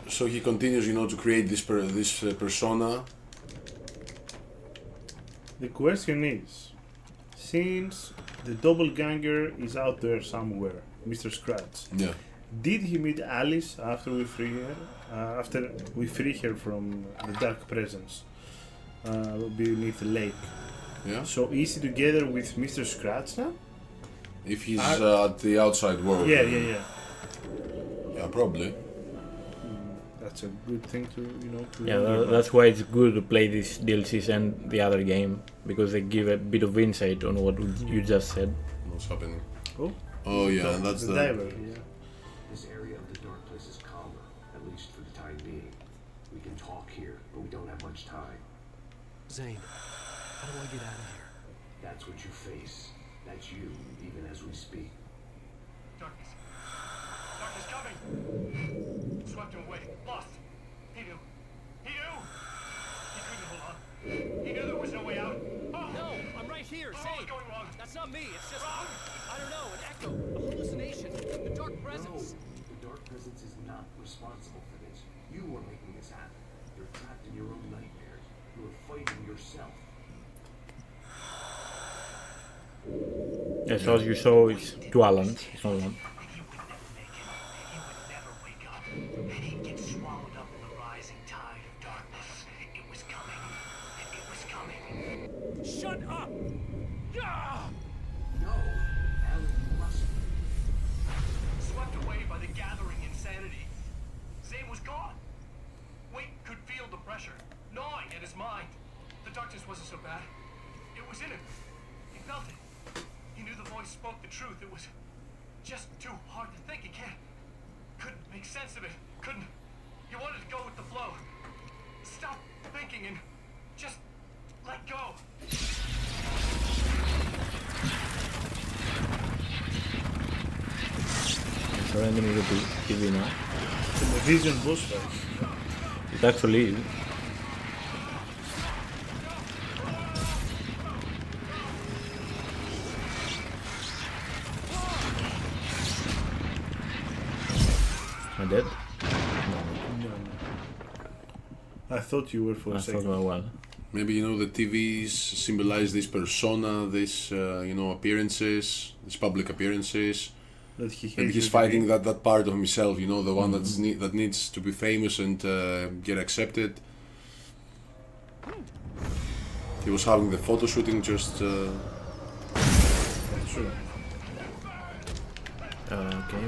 Speaker 3: So he continues, to create this persona.
Speaker 1: The question is, since the doppelganger is out there somewhere, Mr. Scratch,
Speaker 3: Yeah.
Speaker 1: did he meet Alice after we free her? After we free her from the dark presence beneath the lake.
Speaker 3: Yeah.
Speaker 1: So is he together with Mr. Scratch now?
Speaker 3: If he's at the outside world.
Speaker 1: Yeah.
Speaker 3: Yeah, probably.
Speaker 1: That's a good thing to to
Speaker 2: Yeah,
Speaker 1: remember.
Speaker 2: that's why it's good to play these DLCs and the other game because they give a bit of insight on what you just said.
Speaker 3: What's happening?
Speaker 1: Oh,
Speaker 3: Oh yeah, and that's
Speaker 1: the diver. Yeah.
Speaker 8: This area of the dark place is calmer, at least for the time being. We can talk here, but we don't have much time.
Speaker 4: Zane, how do I get out of here?
Speaker 8: That's what you face. That's you, even as we speak.
Speaker 9: Darkness. Darkness coming! Swept him away. Lost. He knew. He knew! He couldn't hold on. He knew there was no way out. Oh!
Speaker 11: No, I'm right here.
Speaker 9: What
Speaker 11: Say,
Speaker 9: was going wrong?
Speaker 11: that's not me. It's just, I don't know, an echo, a hallucination, the dark presence.
Speaker 8: No, the dark presence is not responsible for this. You are making this happen. You're trapped in your own nightmares. You are fighting yourself.
Speaker 2: Yeah, so as you saw, it's two Alans, it's not one.
Speaker 8: He would never make it. He would never wake up. He'd get swallowed up in the rising tide of darkness. It was coming. It was coming.
Speaker 11: Shut up! Ah!
Speaker 8: No, Alan, you must be.
Speaker 9: Swept away by the gathering insanity. Zane was gone. Wake could feel the pressure, gnawing at his mind. The darkness wasn't so bad. It was in him. He felt it. He knew the voice spoke the truth. It was just too hard to think. He couldn't make sense of it. Couldn't. He wanted to go with the flow. Stop thinking and just let go.
Speaker 2: Surrendering to TV now.
Speaker 1: Television boss fight.
Speaker 2: It actually is. Am I dead?
Speaker 1: No. I thought you were for
Speaker 2: I
Speaker 1: a
Speaker 2: thought
Speaker 1: second.
Speaker 2: well.
Speaker 3: Maybe the TVs symbolize this persona, this appearances, these public appearances.
Speaker 1: That he
Speaker 3: And
Speaker 1: hates
Speaker 3: he's
Speaker 1: the
Speaker 3: fighting
Speaker 1: game.
Speaker 3: that part of himself, the one that needs to be famous and get accepted. He was having the photo shooting just.
Speaker 1: That's true.
Speaker 2: Okay.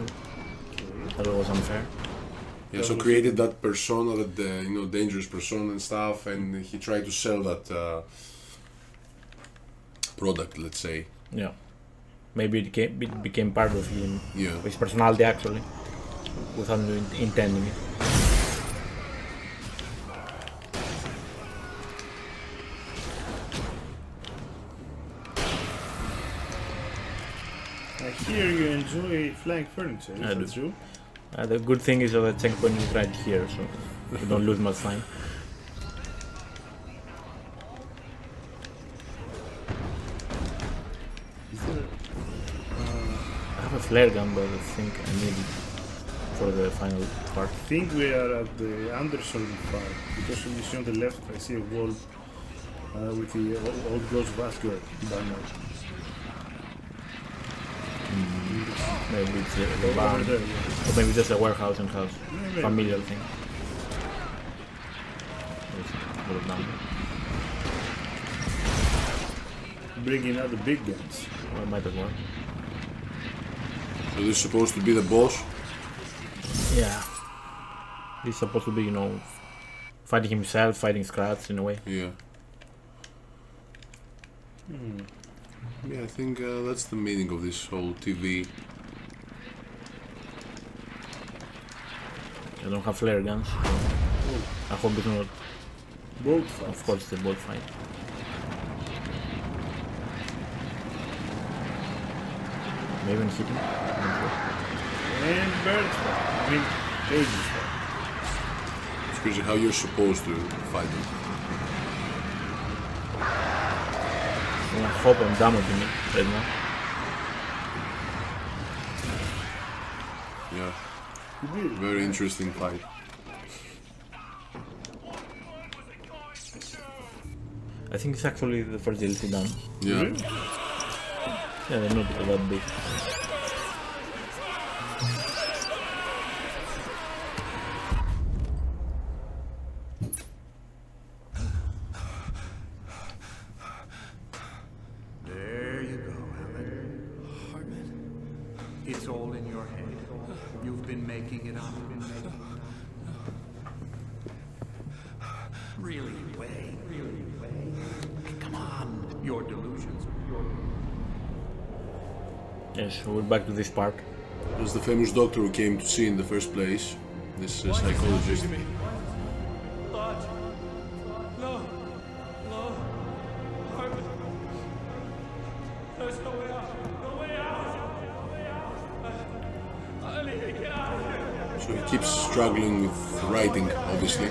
Speaker 2: That was unfair.
Speaker 3: Yeah, so created that persona, that dangerous persona and stuff, and he tried to sell that product, let's say.
Speaker 2: Yeah. Maybe it became part of him,
Speaker 3: Yeah.
Speaker 2: his personality actually, without intending it.
Speaker 1: I hear you enjoy flying furniture. Is
Speaker 2: I
Speaker 1: that
Speaker 2: do.
Speaker 1: true?
Speaker 2: The good thing is that the checkpoint is right here, so you don't lose much time.
Speaker 1: Is there?
Speaker 2: I have a flare gun, but I think I need it for the final part.
Speaker 1: I think we are at the undersolving part because you see on the left I see a wall with the old ghost vascular banner.
Speaker 2: Maybe it's the
Speaker 1: Over
Speaker 2: barn,
Speaker 1: there, yeah.
Speaker 2: or maybe just a warehouse and house.
Speaker 1: Maybe.
Speaker 2: Familiar thing. Just put it down.
Speaker 1: Bringing out the big guns.
Speaker 2: Well, might as well.
Speaker 3: So this is supposed to be the boss?
Speaker 2: Yeah. He's supposed to be, you know, fighting himself, fighting Scratch in a way.
Speaker 3: Yeah. Yeah, I think that's the meaning of this whole TV.
Speaker 2: I don't have flare guns, so I hope it's not.
Speaker 1: Boat fight.
Speaker 2: Of course, it's a boat fight. Maybe even hit him. I'm not sure.
Speaker 1: And birds fight. I mean, cages fight.
Speaker 3: It's crazy how you're supposed to fight them.
Speaker 2: Well, I hope I'm damaging it right now.
Speaker 3: Yeah. Very interesting fight.
Speaker 2: I think it's actually the first DLC done.
Speaker 3: Yeah.
Speaker 1: Really?
Speaker 2: Yeah, they're not that big.
Speaker 12: There you go, Alan.
Speaker 4: Hartman.
Speaker 12: It's all in your head. You've been making it up. Really, way. Come on. Your delusions.
Speaker 2: Yes, we're back to this part.
Speaker 3: It was the famous doctor who came to see in the first place. This psychologist.
Speaker 9: Lodge. No. No. Hartman. There's no way out. No way out. I need to get out of here.
Speaker 3: So he keeps struggling with writing, obviously.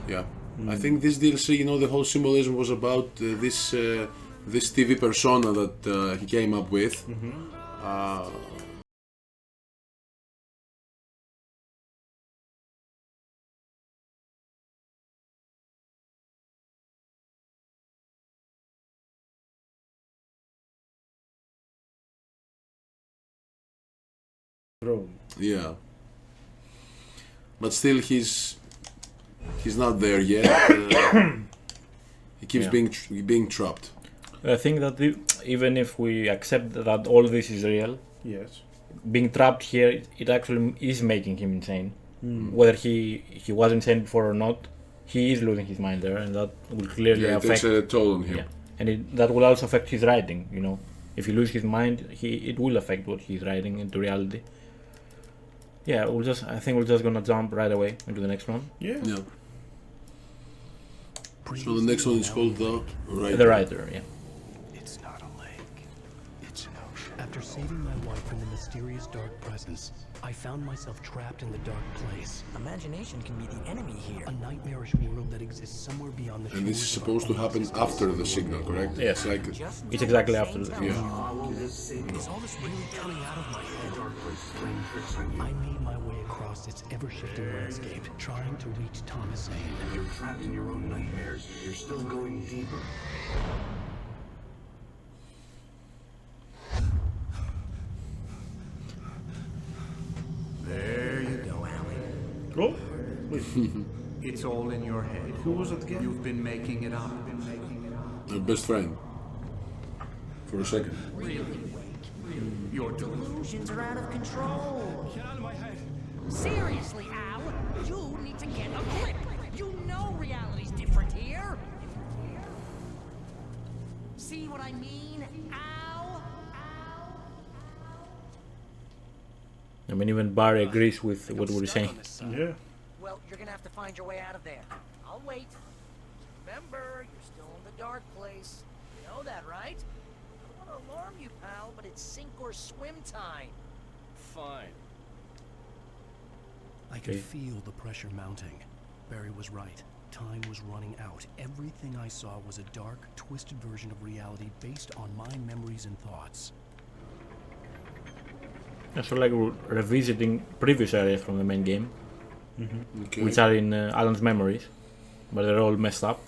Speaker 3: Yeah. I think this DLC, you know, the whole symbolism was about this TV persona that he came up with.
Speaker 1: Bro.
Speaker 3: Yeah. But still, he's not there yet. He keeps being trapped.
Speaker 2: I think that even if we accept that all this is real,
Speaker 1: Yes.
Speaker 2: being trapped here, it actually is making him insane. Whether he was insane before or not, he is losing his mind there, and that will clearly
Speaker 3: Yeah, it takes
Speaker 2: affect.
Speaker 3: a toll on him.
Speaker 2: Yeah, and that will also affect his writing. You know, if he loses his mind, it will affect what he's writing into reality. Yeah, I think we're just gonna jump right away into the next one.
Speaker 1: Yeah.
Speaker 3: Yeah. So the next one is called The Writer.
Speaker 2: The Writer, yeah.
Speaker 4: It's not a lake. It's an ocean. After saving my wife from the mysterious dark presence, I found myself trapped in the dark place.
Speaker 5: Imagination can be the enemy here.
Speaker 4: A nightmarish world that exists somewhere beyond the
Speaker 3: And this is
Speaker 4: shores of
Speaker 3: supposed to
Speaker 4: our own
Speaker 3: happen
Speaker 4: existence.
Speaker 3: after the signal, correct?
Speaker 2: Yes.
Speaker 3: It's like
Speaker 2: It's exactly after the
Speaker 3: Yeah.
Speaker 4: Is all this really coming out of my head? I made my way across its ever-shifting landscape, trying to reach Thomasine.
Speaker 8: You're trapped in your own nightmares. You're still going deeper.
Speaker 12: There you go, Alan.
Speaker 1: Oh? Wait.
Speaker 12: It's all in your head.
Speaker 1: Who was it again?
Speaker 12: You've been making it up.
Speaker 3: her best friend. For a second.
Speaker 12: Your delusions.
Speaker 5: Delusions are out of control.
Speaker 9: Get out of my head.
Speaker 5: Seriously, Al, you need to get a grip. You know reality's different here. See what I mean, Al?
Speaker 2: I mean, even Barry agrees with what we're saying.
Speaker 1: Yeah.
Speaker 5: Well, you're gonna have to find your way out of there. I'll wait. Remember, you're still in the dark place. You know that, right? I don't want to alarm you, pal, but it's sink or swim time.
Speaker 11: Fine.
Speaker 4: I could
Speaker 2: Okay.
Speaker 4: feel the pressure mounting. Barry was right. Time was running out. Everything I saw was a dark, twisted version of reality based on my memories and thoughts.
Speaker 2: So like revisiting previous areas from the main game,
Speaker 3: Okay.
Speaker 2: which are in Alan's memories, but they're all messed up.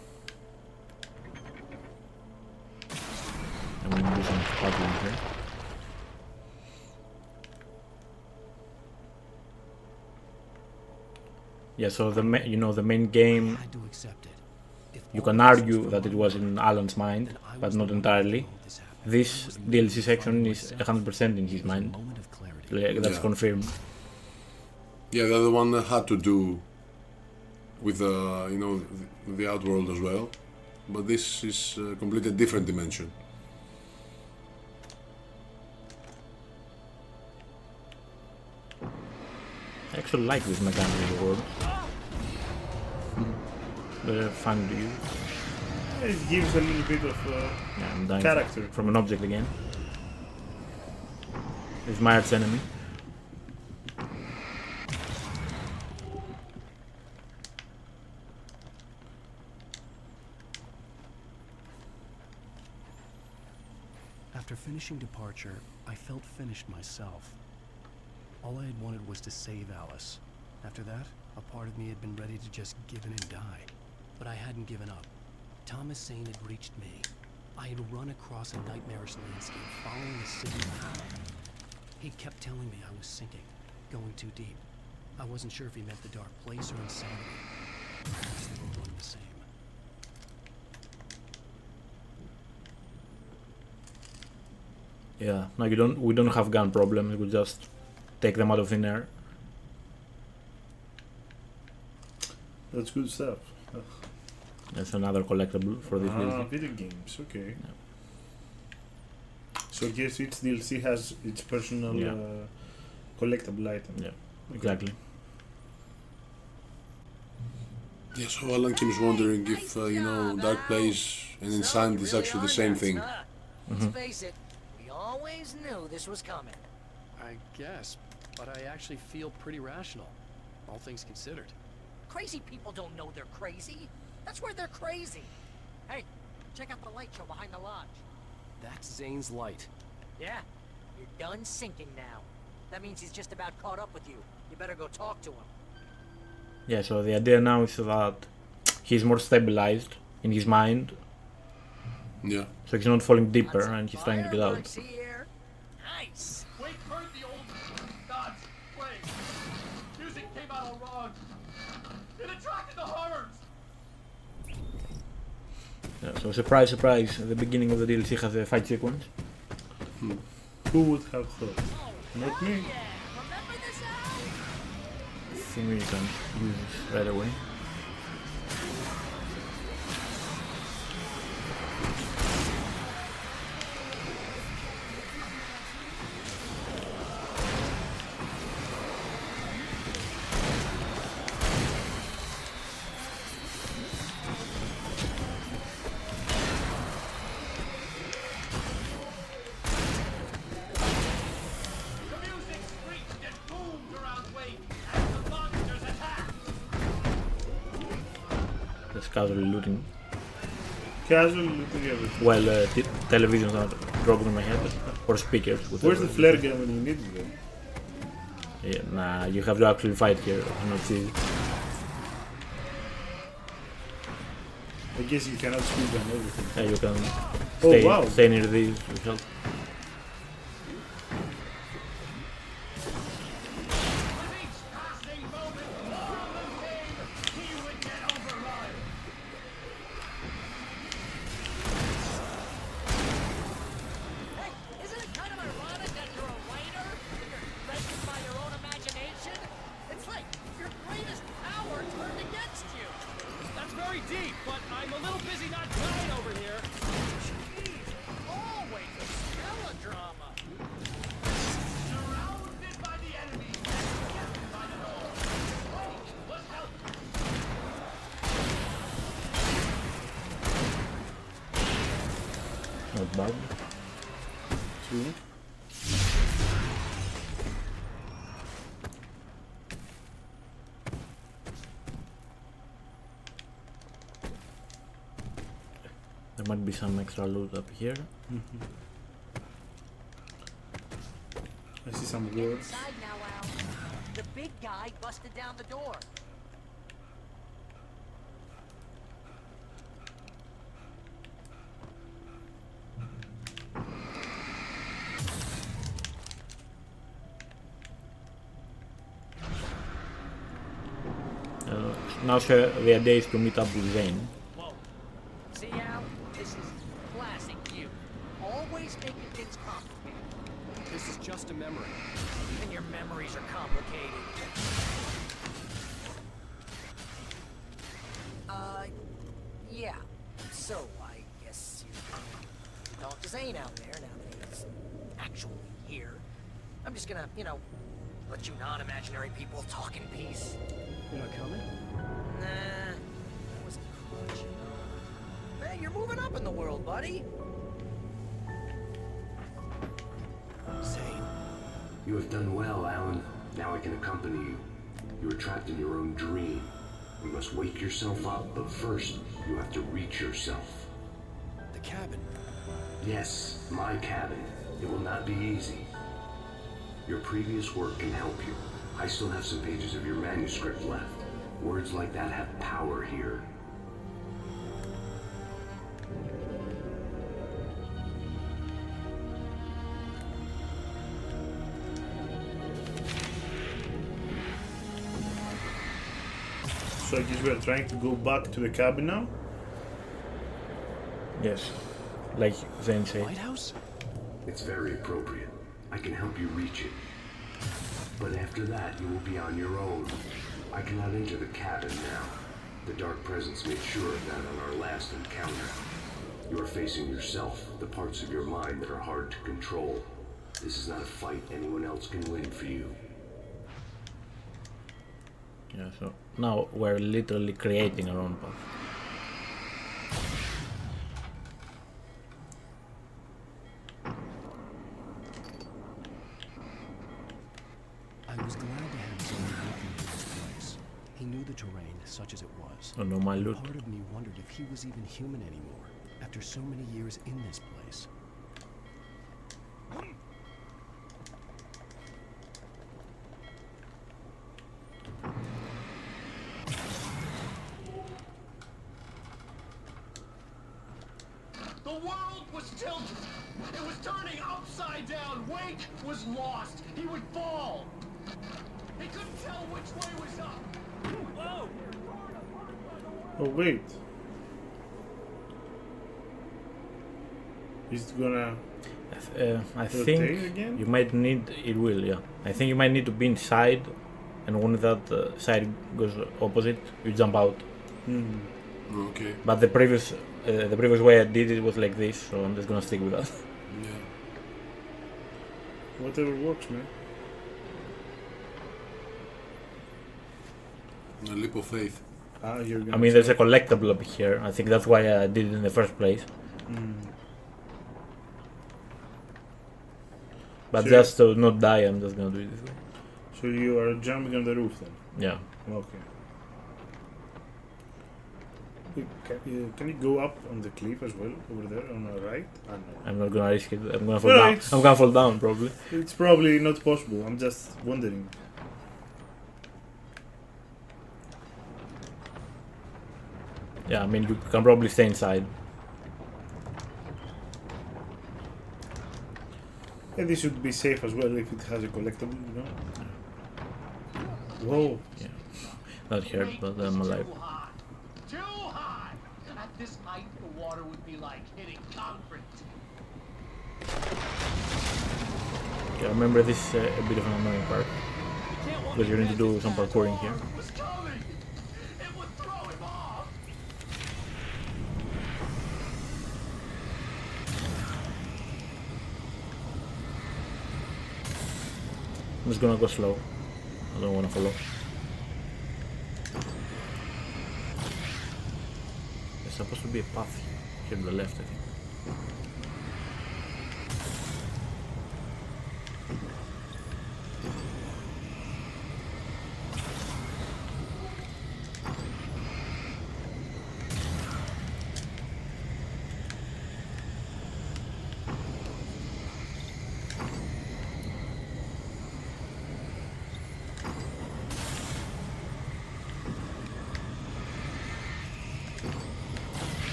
Speaker 2: And we do some puzzling here. Yeah, so the the main game,
Speaker 4: had to accept it. If
Speaker 2: you
Speaker 4: all
Speaker 2: can
Speaker 4: this was
Speaker 2: argue
Speaker 4: for
Speaker 2: that it
Speaker 4: my
Speaker 2: was
Speaker 4: good,
Speaker 2: in Alan's mind,
Speaker 4: then I
Speaker 2: but
Speaker 4: was
Speaker 2: not
Speaker 4: the one
Speaker 2: entirely.
Speaker 4: who made this happen.
Speaker 2: This
Speaker 4: I was
Speaker 2: DLC
Speaker 4: merely
Speaker 2: section
Speaker 4: finding
Speaker 2: is
Speaker 4: myself.
Speaker 2: 100% in his
Speaker 4: It was a
Speaker 2: mind.
Speaker 4: moment of clarity.
Speaker 2: Like, that's
Speaker 3: Yeah.
Speaker 2: confirmed.
Speaker 3: Yeah, the other one had to do with the outworld as well, but this is a completely different dimension.
Speaker 2: I actually like this mechanic of the world. They're fun to use.
Speaker 1: It gives a little bit of
Speaker 2: Yeah, I'm dying
Speaker 1: character.
Speaker 2: from an object again. It's my arch enemy.
Speaker 4: After finishing Departure, I felt finished myself. All I had wanted was to save Alice. After that, a part of me had been ready to just give in and die. But I hadn't given up. Thomas Zane had reached me. I had run across a nightmarish landscape following a signal path. He kept telling me I was sinking, going too deep. I wasn't sure if he meant the dark place or insanity. Perhaps they were one and the same.
Speaker 2: Yeah, no, we don't have gun problems. We just take them out of thin air.
Speaker 1: That's good stuff.
Speaker 2: That's another collectible for this DLC.
Speaker 1: Video games, okay. So I guess each DLC has its personal
Speaker 2: Yeah.
Speaker 1: Collectible item.
Speaker 2: Yeah, exactly.
Speaker 3: Yeah, so Alan keeps wondering if, Dark Place and Insanity is actually the same thing.
Speaker 5: Let's face it, we always knew this was coming.
Speaker 4: I guess, but I actually feel pretty rational, all things considered.
Speaker 5: Crazy people don't know they're crazy. That's where they're crazy. Hey, check out the light show behind the lodge.
Speaker 4: That's Zane's light.
Speaker 5: Yeah, you're done sinking now. That means he's just about caught up with you. You better go talk to him.
Speaker 2: Yeah, so the idea now is that he's more stabilized in his mind,
Speaker 3: Yeah.
Speaker 2: so he's not falling deeper and he's trying to get out.
Speaker 5: Fireworks here. Nice.
Speaker 9: Wake heard the old gods play. Music came out all wrong. It attracted the horrors.
Speaker 2: Yeah, so surprise, surprise, at the beginning of the DLC has a fight sequence.
Speaker 1: Who would have thought? Not me.
Speaker 5: Remember this house?
Speaker 2: I think we can use this right away.
Speaker 9: The music screeched and boomed around Wake as the monsters attacked.
Speaker 2: Just casually looting.
Speaker 1: Casual looking everything.
Speaker 2: While televisions are dropping on my head, or speakers.
Speaker 1: Where's
Speaker 2: whatever.
Speaker 1: the flare gun when you need it though?
Speaker 2: Yeah, nah, you have to actually fight here, not see.
Speaker 1: I guess you cannot speed on everything.
Speaker 2: Yeah, you can
Speaker 1: Oh,
Speaker 2: stay,
Speaker 1: wow.
Speaker 2: stay near these to help.
Speaker 9: With each passing moment, more of them came. He would get overrun.
Speaker 5: Hey, isn't it kind of ironic that you're a writer and you're led by your own imagination? It's like your greatest power turned against you.
Speaker 11: That's very deep, but I'm a little busy not dying over here.
Speaker 5: Jeez, always a melodrama.
Speaker 9: Surrounded by the enemy and kept by the door. Wait, let's help.
Speaker 2: Not bad.
Speaker 1: True.
Speaker 2: There might be some extra loot up here.
Speaker 1: I see some
Speaker 5: Get
Speaker 1: words.
Speaker 5: inside now, Al. The big guy busted down the door.
Speaker 2: Now the idea is to meet up with Zane.
Speaker 5: Whoa. See, Al? This is classic you. Always making things complicated.
Speaker 11: This is just a memory.
Speaker 5: Even your memories are complicated. Yeah. So, I guess you talk to Zane out there now that he's actually here. I'm just gonna, let you non-imaginary people talk in peace.
Speaker 11: You're not coming?
Speaker 5: Nah, that was a crutch, Hey, you're moving up in the world, buddy.
Speaker 4: Zane.
Speaker 8: You have done well, Alan. Now I can accompany you. You are trapped in your own dream. You must wake yourself up, but first, you have to reach yourself.
Speaker 4: The cabin.
Speaker 8: Yes, my cabin. It will not be easy. Your previous work can help you. I still have some pages of your manuscript left. Words like that have power here.
Speaker 1: So I guess we are trying to go back to the cabin now?
Speaker 2: Yes, like Zane said.
Speaker 4: Lighthouse?
Speaker 8: It's very appropriate. I can help you reach it. But after that, you will be on your own. I cannot enter the cabin now. The Dark Presence made sure of that on our last encounter. You are facing yourself, the parts of your mind that are hard to control. This is not a fight anyone else can win for you.
Speaker 2: Yeah, so now we're literally creating our own path.
Speaker 4: I was glad to have Zane with me to this place. He knew the terrain, such as it was.
Speaker 2: Oh no, my
Speaker 4: And
Speaker 2: loot.
Speaker 4: part of me wondered if he was even human anymore, after so many years in this place.
Speaker 9: The world was tilted. It was turning upside down. Wake was lost. He would fall. He couldn't tell which way was up. Whoa!
Speaker 1: Oh wait. Is it gonna
Speaker 2: I
Speaker 1: rotate
Speaker 2: think
Speaker 1: again?
Speaker 2: you might need, it will, yeah. I think you might need to be inside, and when that side goes opposite, you jump out.
Speaker 3: Okay.
Speaker 2: But the previous way I did it was like this, so I'm just gonna stick with that.
Speaker 3: Yeah.
Speaker 1: Whatever works, man.
Speaker 3: A leap of faith.
Speaker 1: Ah, you're gonna
Speaker 2: I mean, there's a collectible up here. I think that's why I did it in the first place. But
Speaker 1: So
Speaker 2: just to not die, I'm just gonna do it this way.
Speaker 1: So you are jumping on the roof then?
Speaker 2: Yeah.
Speaker 1: Okay. Can you go up on the cliff as well, over there on the right? Ah, no.
Speaker 2: I'm not gonna risk it. I'm gonna fall
Speaker 1: No,
Speaker 2: down.
Speaker 1: it's-
Speaker 2: I'm gonna fall down probably.
Speaker 1: It's probably not possible, I'm just wondering.
Speaker 2: Yeah, I mean, you can probably stay inside.
Speaker 1: Yeah, this should be safe as well if it has a collectible, you know? Whoa.
Speaker 2: Yeah. Not hurt, but I'm alive.
Speaker 9: Too high. Too high. At this height, the water would be like hitting concrete.
Speaker 2: Yeah, remember this is a bit of an annoying part. Because you need to do some parkouring here.
Speaker 9: It was coming. It would throw him off.
Speaker 2: I'm just gonna go slow. I don't wanna follow. There's supposed to be a path here to the left, I think.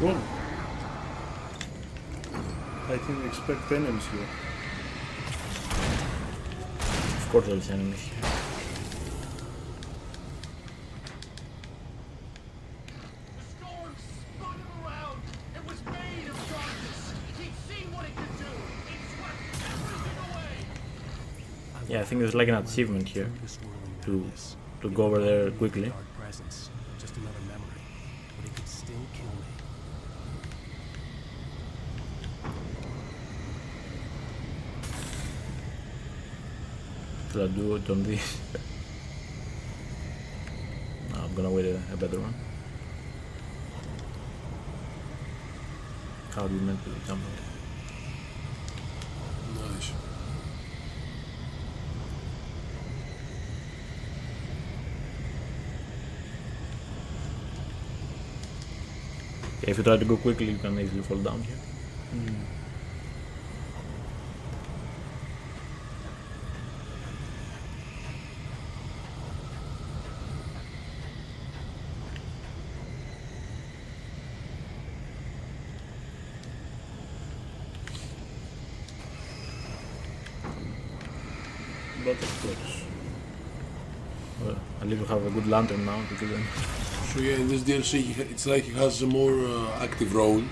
Speaker 1: Boom. I didn't expect enemies here.
Speaker 2: Of course there's enemies here.
Speaker 11: The storm spun him around. It was made of darkness. He'd seen what it could do. It swept everything away.
Speaker 2: Yeah, I think there's like an achievement here to go over there quickly.
Speaker 4: Dark presence, just another memory, but it could still kill me.
Speaker 2: Should I do it on this? No, I'm gonna wait a better one. How do you meant to jump on it?
Speaker 3: Nice.
Speaker 2: Okay, if you try to go quickly, you can easily fall down here.
Speaker 1: But of course.
Speaker 2: Well, at least we have a good lantern now to kill them.
Speaker 3: So yeah, in this DLC, it's like he has a more active role,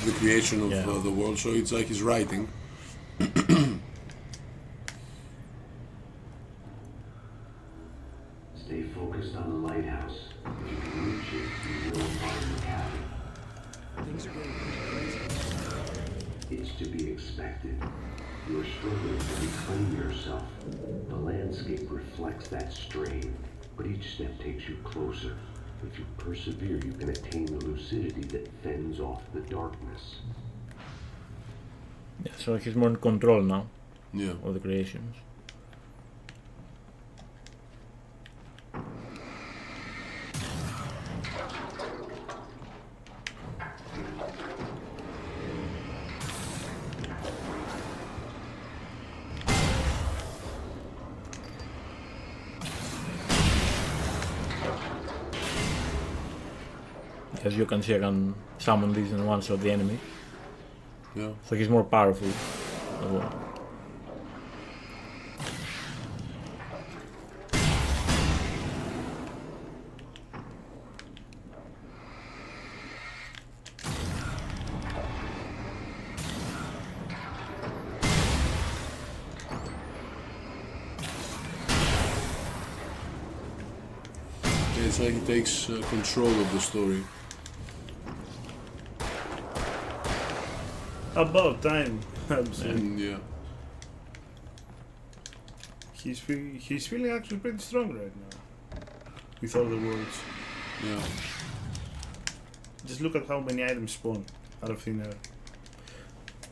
Speaker 3: the creation of the world. So it's like he's writing.
Speaker 8: Stay focused on the lighthouse. If you can reach it, you will find the cabin.
Speaker 4: Things are getting pretty crazy.
Speaker 8: It's to be expected. You are struggling to reclaim yourself. The landscape reflects that strain, but each step takes you closer. If you persevere, you can attain the lucidity that fends off the darkness.
Speaker 2: Yeah, so he's more in control now
Speaker 3: of
Speaker 2: the creations. As you can see, I can summon these in one shot the enemy.
Speaker 3: Yeah.
Speaker 2: So he's more powerful as well.
Speaker 3: Yeah, it's like he takes control of the story.
Speaker 1: About time, I'm saying.
Speaker 3: Yeah.
Speaker 1: He's feeling actually pretty strong right now. With all the worlds.
Speaker 3: Yeah.
Speaker 1: Just look at how many items spawn out of thin air.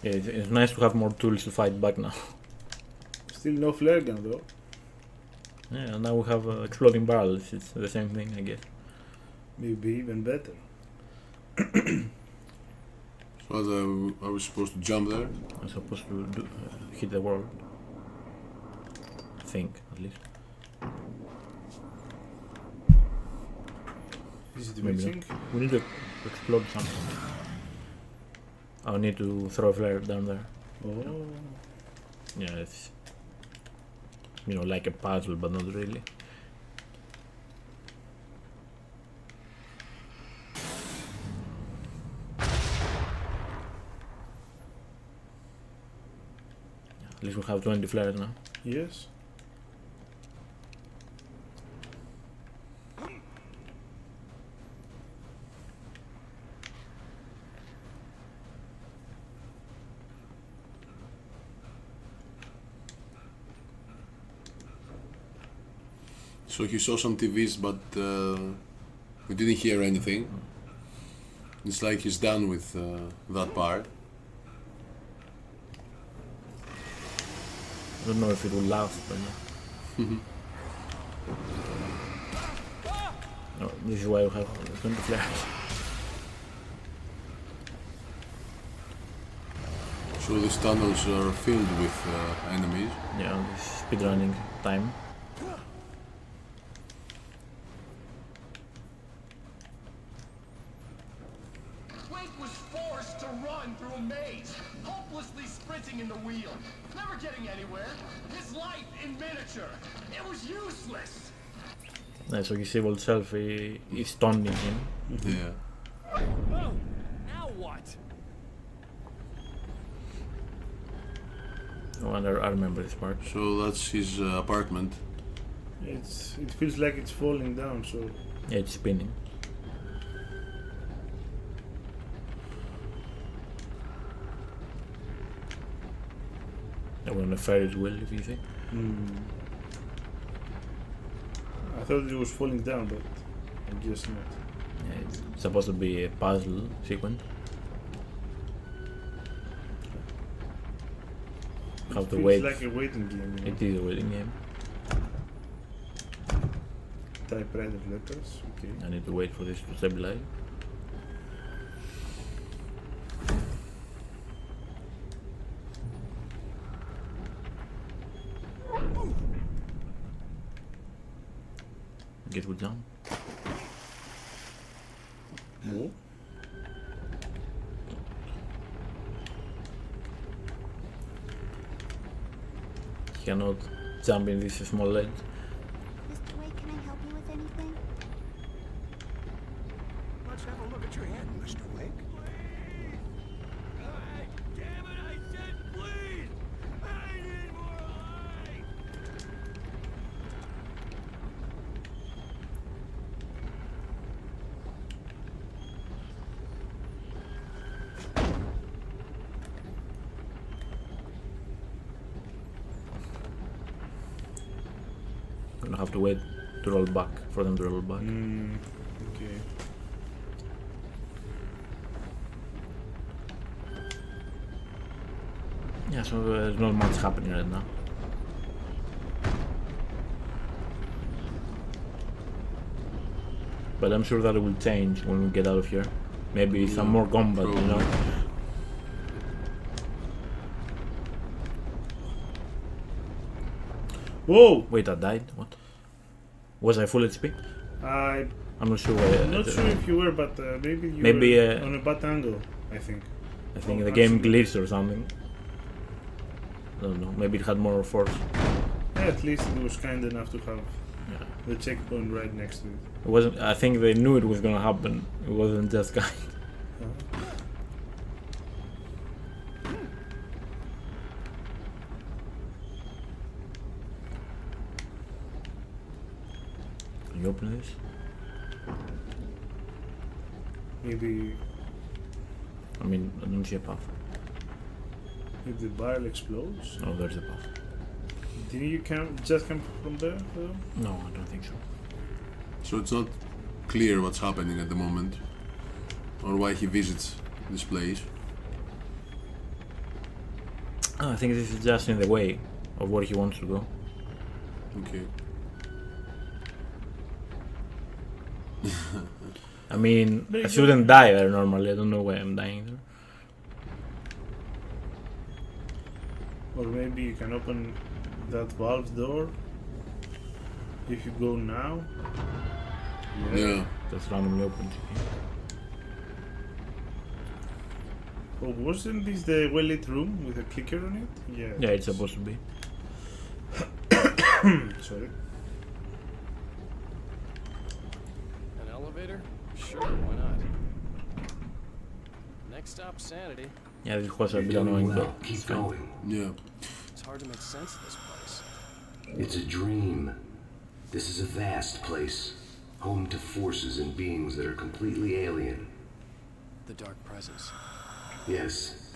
Speaker 2: Yeah, it's nice to have more tools to fight back now.
Speaker 1: Still no flare gun though.
Speaker 2: Yeah, and now we have exploding barrels. It's the same thing, I guess.
Speaker 1: Maybe even better.
Speaker 3: So are we supposed to jump there?
Speaker 2: I'm supposed to hit the world. I think, at least.
Speaker 1: Is it
Speaker 2: Maybe
Speaker 1: reaching?
Speaker 2: not. We need to explode something. I need to throw a flare down there.
Speaker 1: Oh.
Speaker 2: Yeah, it's like a puzzle, but not really. At least we have 20 flares now.
Speaker 1: Yes.
Speaker 3: So he saw some TVs, but we didn't hear anything. It's like he's done with that part.
Speaker 2: I don't know if it will last, but yeah. No, this is why we have 20 flares.
Speaker 3: So these tunnels are filled with enemies.
Speaker 2: Yeah, this speedrunning time.
Speaker 11: Wake was to run through a maze, hopelessly sprinting in the wheel, never getting anywhere. His life in miniature. It was useless.
Speaker 2: Ναι, so his evil self is taunting him.
Speaker 3: Yeah.
Speaker 11: Oh, now what?
Speaker 2: Oh, and I remember this part.
Speaker 3: So that's his apartment.
Speaker 1: It feels like it's falling down, so
Speaker 2: Yeah, it's spinning. We're on a Ferris wheel, if you think.
Speaker 1: I thought it was falling down, but I guess not.
Speaker 2: Yeah, it's supposed to be a puzzle sequence. Have to
Speaker 1: Feels
Speaker 2: wait.
Speaker 1: like a waiting game, you know?
Speaker 2: It is a waiting game.
Speaker 1: Typewriter letters, okay.
Speaker 2: I need to wait for this to stabilize. Get good jump.
Speaker 1: No?
Speaker 2: He cannot jump in this small ledge.
Speaker 6: Mr. Wake, can I help you with anything?
Speaker 7: Let's have a look at your hand, Mr. Wake.
Speaker 11: Damn it, I said please! I need more light!
Speaker 2: Gonna have to wait to roll back for them to roll back.
Speaker 1: Okay.
Speaker 2: Yeah, so there's not much happening right now. But I'm sure that it will change when we get out of here. Maybe some more combat, you know.
Speaker 1: Whoa!
Speaker 2: Wait, I died? What? Was I full HP? I'm not sure.
Speaker 1: I'm not sure if you were, but maybe you were on a bad angle, I think.
Speaker 2: I think the game glitched or something. I don't know. Maybe it had more force.
Speaker 1: Yeah, at least it was kind enough to have the checkpoint right next to it.
Speaker 2: It wasn't. I think they knew it was gonna happen. It wasn't just kind. Can you open this?
Speaker 1: Maybe
Speaker 2: I mean, I don't see a path.
Speaker 1: if the barrel explodes.
Speaker 2: Oh, there's a path.
Speaker 1: Didn't you just come from there?
Speaker 2: No, I don't think so.
Speaker 3: So it's not clear what's happening at the moment, or why he visits this place.
Speaker 2: I think this is just in the way of where he wants to go.
Speaker 3: Okay.
Speaker 2: I mean, I shouldn't die there normally. I don't know why I'm dying there.
Speaker 1: Or maybe you can open that valve door if you go now.
Speaker 3: Yeah.
Speaker 2: Just randomly opens.
Speaker 1: Oh, wasn't this the well-lit room with a clicker on it? Yeah.
Speaker 2: Yeah, it's supposed to be.
Speaker 1: Sorry.
Speaker 4: An elevator? Sure, why not? Next stop, Sanity.
Speaker 2: Yeah, this was a bit annoying, but
Speaker 8: Keep going.
Speaker 3: Yeah.
Speaker 4: It's hard to make sense of this place.
Speaker 8: It's a dream. This is a vast place, home to forces and beings that are completely alien.
Speaker 4: The Dark Presence.
Speaker 8: Yes.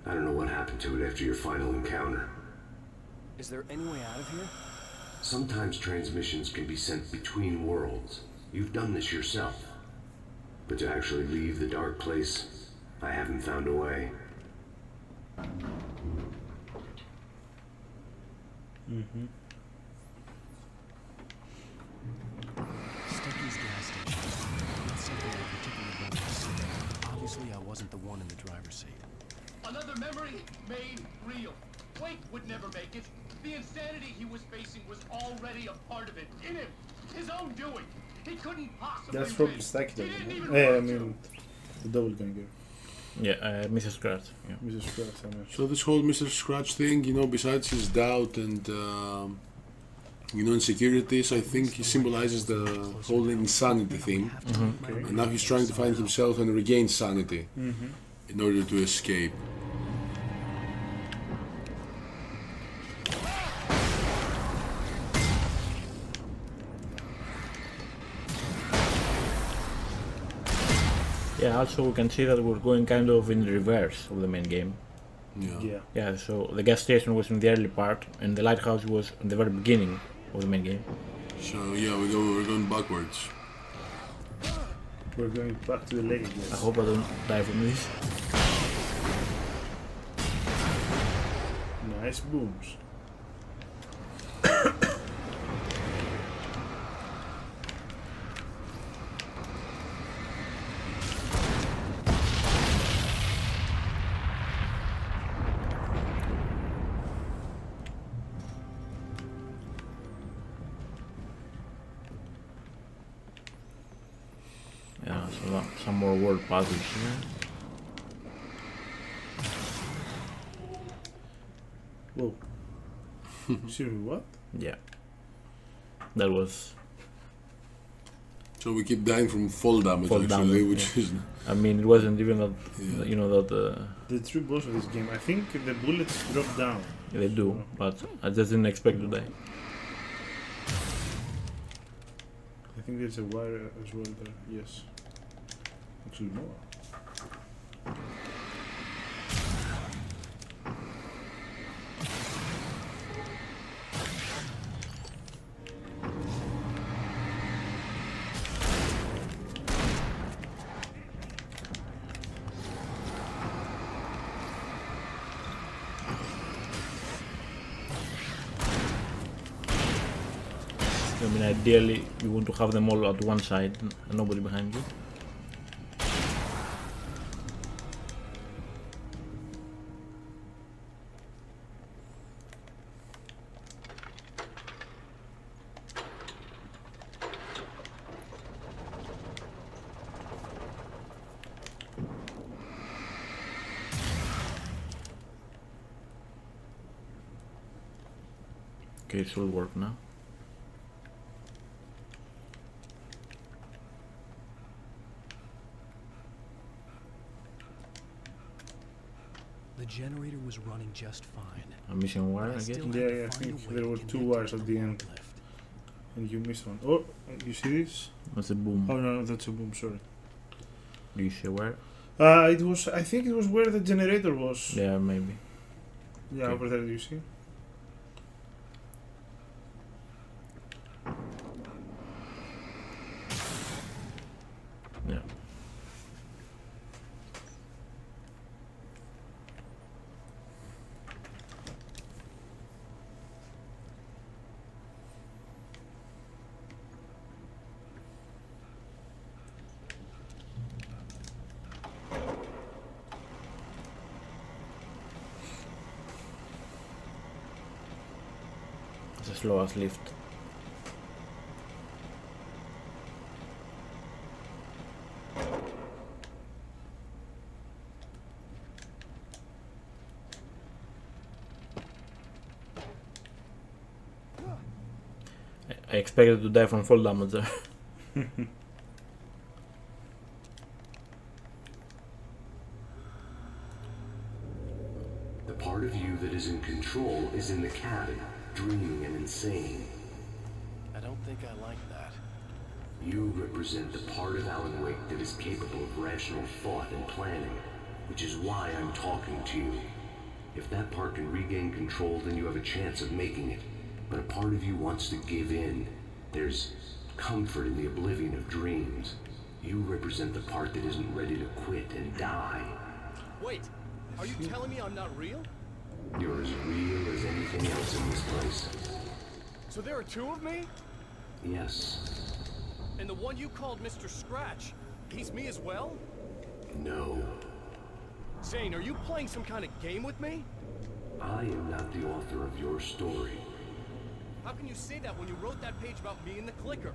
Speaker 8: I don't know what happened to it after your final encounter.
Speaker 4: Is there any way out of here?
Speaker 8: Sometimes transmissions can be sent between worlds. You've done this yourself. But to actually leave the dark place, I haven't found a way.
Speaker 4: Stucky's gas station. It's something I particularly wanted to see. Obviously, I wasn't the one in the driver's seat.
Speaker 11: Another memory made real. Wake would never make it. The insanity he was facing was already a part of it. In him. His own doing. He couldn't possibly
Speaker 1: That's from
Speaker 11: win.
Speaker 1: Stucky.
Speaker 11: He didn't even
Speaker 1: I
Speaker 11: want
Speaker 1: mean, the double ganger.
Speaker 2: Yeah, Mrs. Scratch. Yeah.
Speaker 1: Mrs. Scratch, I know.
Speaker 3: So this whole Mr. Scratch thing, you know, besides his doubt and you know, insecurities, I think he symbolizes the whole insanity theme.
Speaker 1: Okay.
Speaker 3: And now he's trying to find himself and regain sanity in order to escape.
Speaker 2: Yeah, also we can see that we're going kind of in reverse of the main game.
Speaker 3: Yeah.
Speaker 2: Yeah, so the gas station was in the early part and the lighthouse was in the very beginning of the main game.
Speaker 3: So yeah, we're going backwards.
Speaker 1: We're going back to the lake again.
Speaker 2: I hope I don't die from this.
Speaker 1: Nice booms.
Speaker 2: Yeah, so some more world puzzles here.
Speaker 1: Whoa. Seriously, what?
Speaker 2: Yeah. That was...
Speaker 3: So we keep dying from fall damage
Speaker 2: Fall
Speaker 3: actually,
Speaker 2: damage,
Speaker 3: which is...
Speaker 2: I mean, it wasn't even that,
Speaker 3: Yeah.
Speaker 2: you know, that...
Speaker 1: The true boss of this game, I think the bullets drop down.
Speaker 2: they do, but I just didn't expect to die.
Speaker 1: I think there's a wire as well there, yes. Actually more.
Speaker 2: I mean, ideally, you want to have them all at one side and nobody behind you. Okay, it should work now.
Speaker 4: The generator was running just fine.
Speaker 2: A missing wire, I
Speaker 4: I
Speaker 2: guess.
Speaker 4: still
Speaker 1: Yeah,
Speaker 4: had to
Speaker 1: yeah, I
Speaker 4: find a
Speaker 1: think
Speaker 4: way
Speaker 1: there
Speaker 4: to
Speaker 1: were
Speaker 4: get
Speaker 1: two
Speaker 4: it
Speaker 1: wires
Speaker 4: to
Speaker 1: at the end.
Speaker 4: lift.
Speaker 1: And you missed one. Oh, you see this?
Speaker 2: That's a boom.
Speaker 1: Oh no, that's a boom, sorry.
Speaker 2: Do you see a wire?
Speaker 1: It was, I think it was where the generator was.
Speaker 2: Yeah, maybe.
Speaker 1: Yeah,
Speaker 2: Okay.
Speaker 1: over there, do you see?
Speaker 2: Yeah. It's a slow as lift. I expected to die from fall damage there.
Speaker 8: The part of you that is in control is in the cabin, dreaming and insane.
Speaker 4: I don't think I like that.
Speaker 8: You represent the part of Alan Wake that is capable of rational thought and planning, which is why I'm talking to you. If that part can regain control, then you have a chance of making it. But a part of you wants to give in. There's comfort in the oblivion of dreams. You represent the part that isn't ready to quit and die.
Speaker 11: Wait, are you telling me I'm not real?
Speaker 8: You're as real as anything else in this place.
Speaker 11: So there are two of me?
Speaker 8: Yes.
Speaker 11: And the one you called Mr. Scratch, he's me as well?
Speaker 8: No.
Speaker 11: Zane, are you playing some kind of game with me?
Speaker 8: I am not the author of your story.
Speaker 11: How can you say that when you wrote that page about me in the clicker?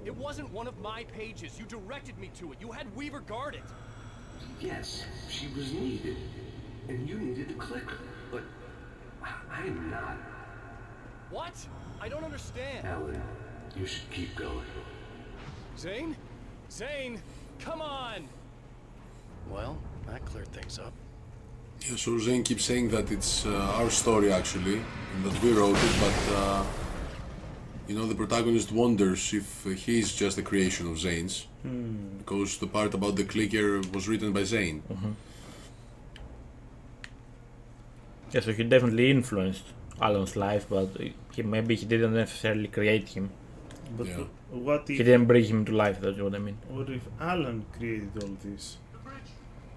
Speaker 11: It wasn't one of my pages. You directed me to it. You had Weaver guard it.
Speaker 8: Yes, she was needed. And you needed the clicker. But I'm not.
Speaker 11: What? I don't understand.
Speaker 8: Alan, you should keep going.
Speaker 11: Zane? Zane, come on!
Speaker 4: Well, that cleared things up.
Speaker 3: Yeah, so Zane keeps saying that it's our story actually, and that we wrote it, but you know, the protagonist wonders if he's just a creation of Zane's, because the part about the clicker was written by Zane.
Speaker 2: Yeah, so he definitely influenced Alan's life, but maybe he didn't necessarily create him.
Speaker 1: But
Speaker 3: Yeah.
Speaker 1: what if?
Speaker 2: He didn't bring him to life, that's what I mean.
Speaker 1: What if Alan created all this?
Speaker 11: The bridge,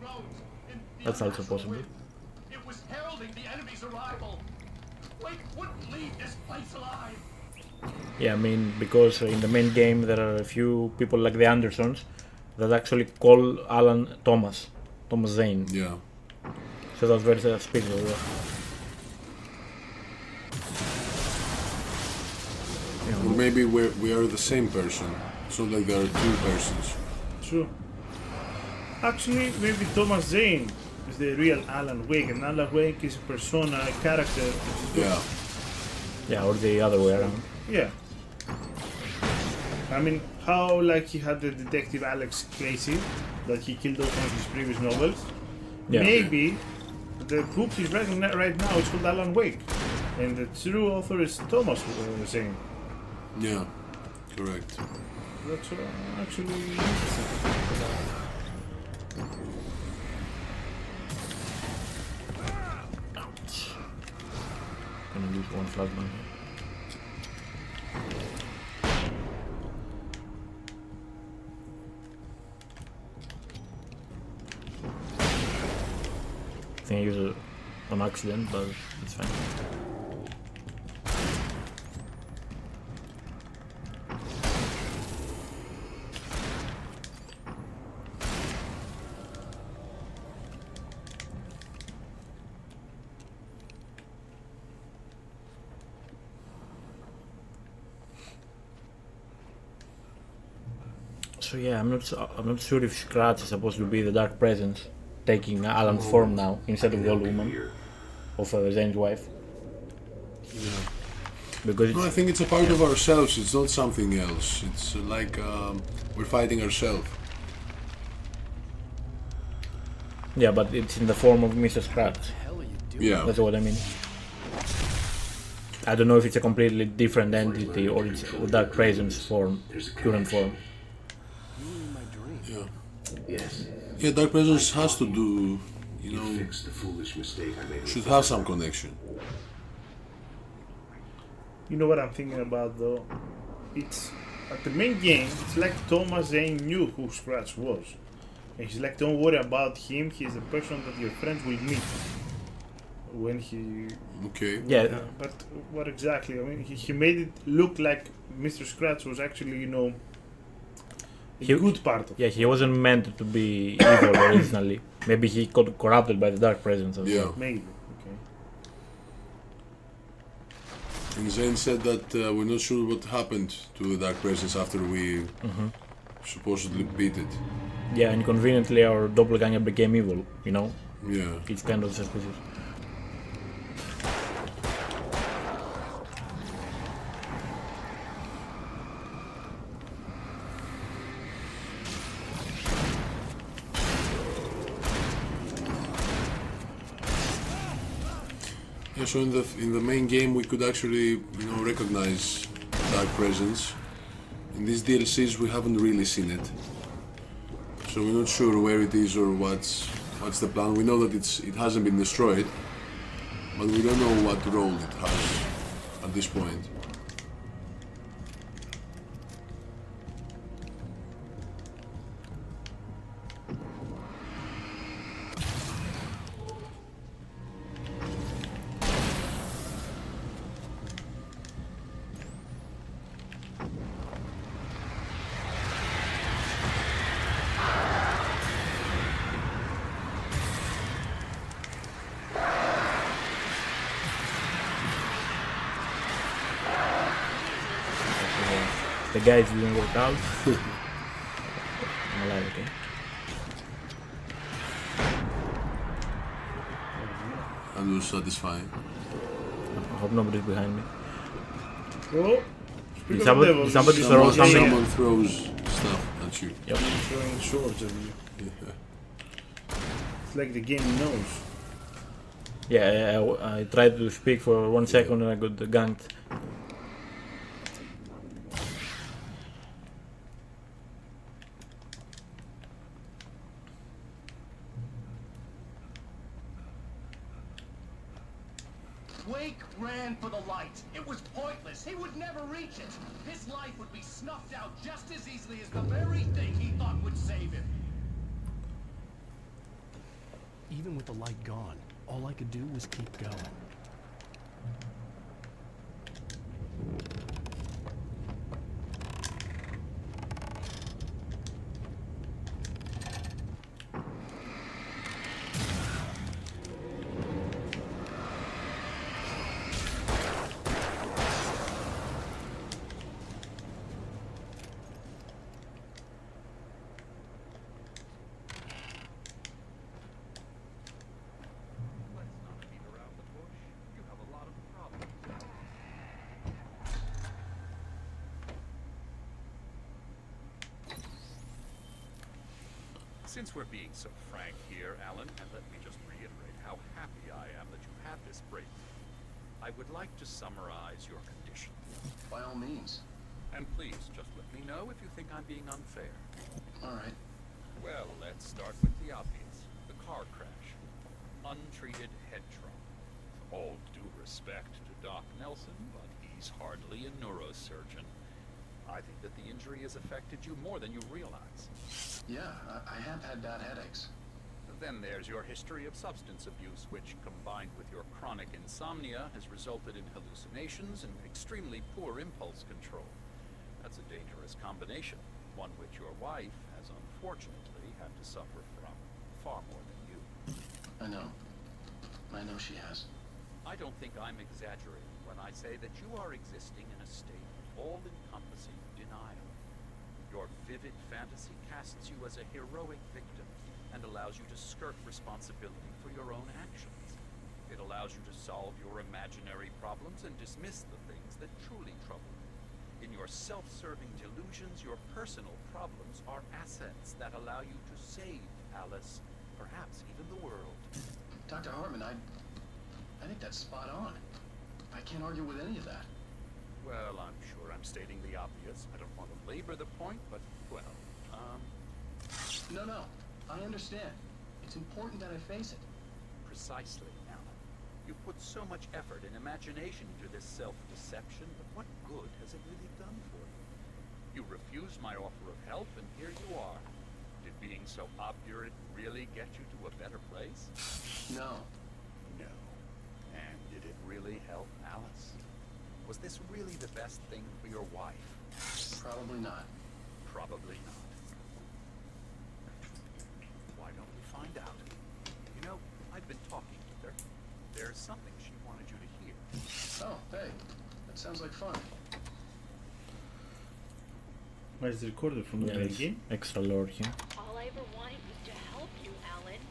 Speaker 11: roads, and the
Speaker 2: That's also
Speaker 11: unnatural
Speaker 2: possible.
Speaker 11: wind. It was heralding the enemy's arrival. Wake wouldn't leave this place alive.
Speaker 2: Yeah, I mean, because in the main game there are a few people like the Andersons that actually call Alan Thomas Zane.
Speaker 3: Yeah.
Speaker 2: So that's very suspicious.
Speaker 3: Or maybe we are the same person. It's not like there are two persons.
Speaker 1: True. Actually, maybe Thomas Zane is the real Alan Wake, and Alan Wake is a persona, a character.
Speaker 3: Yeah.
Speaker 2: Yeah, or the other way around.
Speaker 1: Yeah. I mean, how like he had the detective Alex Casey that he killed off one of his previous novels.
Speaker 2: Yeah.
Speaker 1: Maybe the book he's writing right now is called Alan Wake, and the true author is Thomas Zane.
Speaker 3: Yeah. Correct.
Speaker 1: That's actually interesting.
Speaker 2: Ouch. Gonna lose one flashbang here. I think I used it on accident, but it's fine. So yeah, I'm not sure if Scratch is supposed to be the dark presence taking Alan's form now instead of the old woman of Zane's wife. Because
Speaker 3: No, I think it's a part of ourselves. It's not something else. It's like we're fighting ourselves.
Speaker 2: yeah, but it's in the form of Mr. Scratch.
Speaker 3: Yeah.
Speaker 2: That's what I mean. I don't know if it's a completely different entity or it's a dark presence form, current form.
Speaker 3: Yeah.
Speaker 8: Yes.
Speaker 3: Yeah, Dark Presence has to do, you know,
Speaker 8: Fix the foolish mistake I made.
Speaker 3: should have some connection.
Speaker 1: You know what I'm thinking about though? It's at the main game, it's like Thomas Zane knew who Scratch was. And he's like, don't worry about him, he's the person that your friends will meet. When he...
Speaker 3: Okay.
Speaker 2: Yeah,
Speaker 1: But what exactly? I mean, he made it look like Mr. Scratch was actually, you know, a good part of it.
Speaker 2: yeah, he wasn't meant to be evil originally. Maybe he got corrupted by the dark presence as
Speaker 3: Yeah.
Speaker 2: well.
Speaker 1: Maybe. Okay.
Speaker 3: And Zane said that we're not sure what happened to the Dark Presence after we supposedly beat it.
Speaker 2: Yeah, and conveniently our doppelganger became evil, you know?
Speaker 3: Yeah.
Speaker 2: It's kind of suspicious.
Speaker 3: Yeah, so in the main game we could actually, you know, recognize Dark Presence. In these DLCs we haven't really seen it. So we're not sure where it is or what's the plan. We know that it hasn't been destroyed, but we don't know what role it has at this point.
Speaker 2: The guys didn't work out. I'm alive, okay?
Speaker 3: and was satisfying.
Speaker 2: I hope nobody's behind me.
Speaker 1: Oh,
Speaker 2: Did somebody throw something?
Speaker 3: Someone throws stuff at you.
Speaker 2: Yep.
Speaker 1: throwing swords at you.
Speaker 3: Yeah.
Speaker 1: It's like the game knows.
Speaker 2: Yeah, I tried to speak for 1 second and I got ganked.
Speaker 11: Wake ran for the light. It was pointless. He would never reach it. His life would be snuffed out just as easily as the very thing he thought would save him.
Speaker 4: Even with the light gone, all I could do was keep going.
Speaker 13: Since we're being so frank here, Alan, and let me just reiterate how happy I am that you had this breakthrough, I would like to summarize your condition.
Speaker 4: By all means.
Speaker 13: And please, just let me know if you think I'm being unfair.
Speaker 4: All right.
Speaker 13: Well, let's start with the obvious. The car crash. Untreated head trauma. All due respect to Doc Nelson, but he's hardly a neurosurgeon. I think that the injury has affected you more than you realize.
Speaker 4: Yeah, I have had bad headaches.
Speaker 13: Then there's your history of substance abuse, which, combined with your chronic insomnia, has resulted in hallucinations and extremely poor impulse control. That's a dangerous combination, one which your wife has unfortunately had to suffer from far more than you.
Speaker 4: I know she has.
Speaker 13: I don't think I'm exaggerating when I say that you are existing in a state of all-encompassing denial. Your vivid fantasy casts you as a heroic victim and allows you to skirt responsibility for your own actions. It allows you to solve your imaginary problems and dismiss the things that truly trouble you. In your self-serving delusions, your personal problems are assets that allow you to save Alice, perhaps even the world.
Speaker 4: Dr. Hartman, I think that's spot on. I can't argue with any of that.
Speaker 13: Well, I'm sure I'm stating the obvious. I don't want to labor the point, but, well,
Speaker 4: No, I understand. It's important that I face it.
Speaker 13: Precisely, Alan. You put so much effort and imagination into this self-deception, but what good has it really done for you? You refused my offer of help, and here you are. Did being so obdurate really get you to a better place?
Speaker 4: No.
Speaker 13: No. And did it really help Alice? Was this really the best thing for your wife?
Speaker 4: Probably not.
Speaker 13: Probably not. Why don't we find out? You know, I've been talking with her. There's something she wanted you to hear.
Speaker 4: Oh, hey. That sounds like fun.
Speaker 1: Where's the recorder from the game?
Speaker 2: Extra lore here.
Speaker 10: All I ever wanted was to help you, Alan.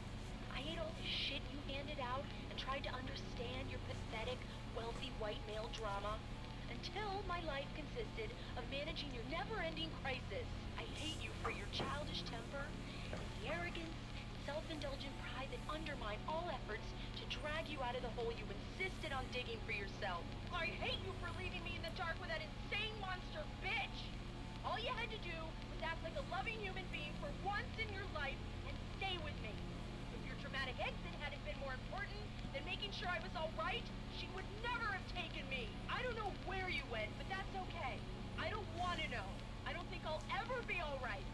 Speaker 10: I ate all the shit you handed out and tried to understand your pathetic, wealthy white male drama until my life consisted of managing your never-ending crisis. I hate you for your childish temper and the arrogance and self-indulgent pride that undermine all efforts to drag you out of the hole you insisted on digging for yourself. I hate you for leaving me in the dark with that insane monster bitch! All you had to do was act like a loving human being for once in your life and stay with me. If your dramatic exit hadn't been more important than making sure I was all right, she would never have taken me. I don't know where you went, but that's okay. I don't want to know. I don't think I'll ever be all right.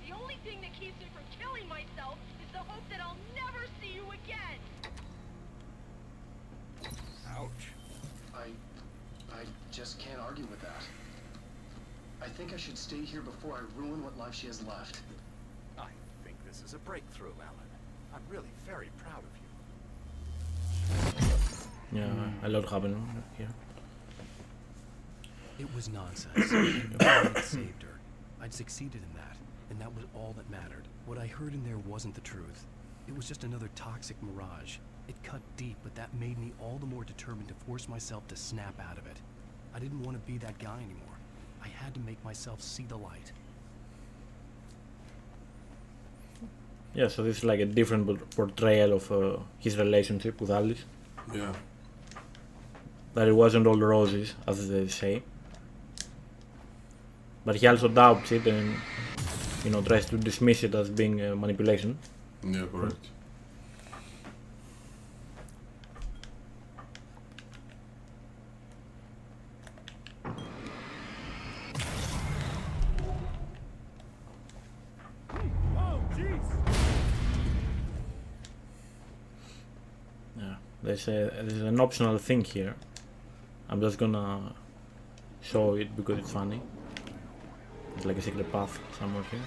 Speaker 10: The only thing that keeps me from killing myself is the hope that I'll never see you again.
Speaker 13: Ouch.
Speaker 4: I just can't argue with that. I think I should stay here before I ruin what life she has left.
Speaker 13: I think this is a breakthrough, Alan. I'm really very proud of you.
Speaker 2: Yeah, a lot happened here.
Speaker 4: It was nonsense. I had saved her. I'd succeeded in that, and that was all that mattered. What I heard in there wasn't the truth. It was just another toxic mirage. It cut deep, but that made me all the more determined to force myself to snap out of it. I didn't want to be that guy anymore. I had to make myself see the light.
Speaker 2: Yeah, so this is like a different portrayal of his relationship with Alice.
Speaker 3: Yeah.
Speaker 2: That it wasn't all roses, as they say. But he also doubts it and, you know, tries to dismiss it as being manipulation.
Speaker 3: Yeah, correct.
Speaker 2: Yeah, there's an optional thing here. I'm just gonna show it because it's funny. It's like a secret path somewhere here.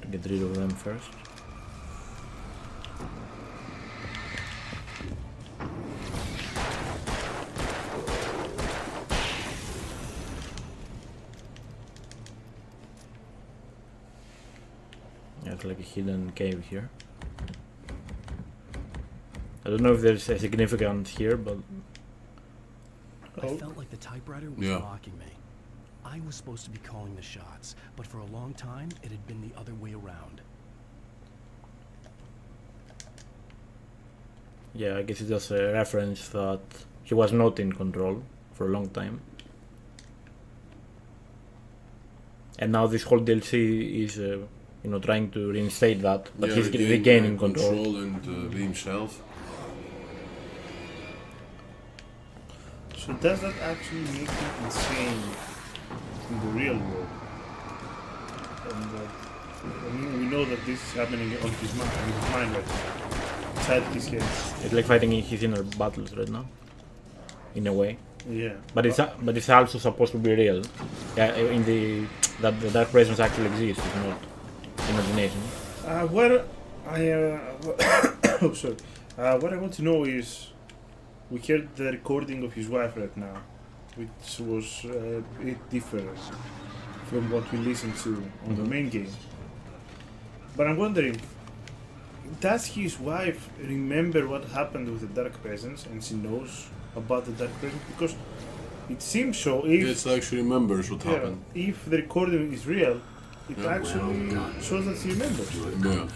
Speaker 2: To get rid of them first. It's like a hidden cave here. I don't know if there's a significance here, but
Speaker 4: I felt like the typewriter was mocking me. I was supposed to be calling the shots, but for a long time, it had been the other way around.
Speaker 2: yeah, I guess it's just a reference that he was not in control for a long time. And now this whole DLC is, you know, trying to reinstate that, but he's regaining control.
Speaker 3: And be himself.
Speaker 1: So does that actually make him insane in the real world? And I mean, we know that this is happening on his mind right now, inside his head.
Speaker 2: It's like fighting his inner battles right now, in a way.
Speaker 1: Yeah.
Speaker 2: But it's also supposed to be real. Yeah, that the dark presence actually exists. It's not imagination.
Speaker 1: What I want to know is, we heard the recording of his wife right now, which was a bit different from what we listened to on the main game. But I'm wondering, does his wife remember what happened with the dark presence, and she knows about the dark presence? Because it seems so.
Speaker 3: It actually remembers what happened.
Speaker 1: If the recording is real, it actually shows that she remembers.
Speaker 3: Yeah.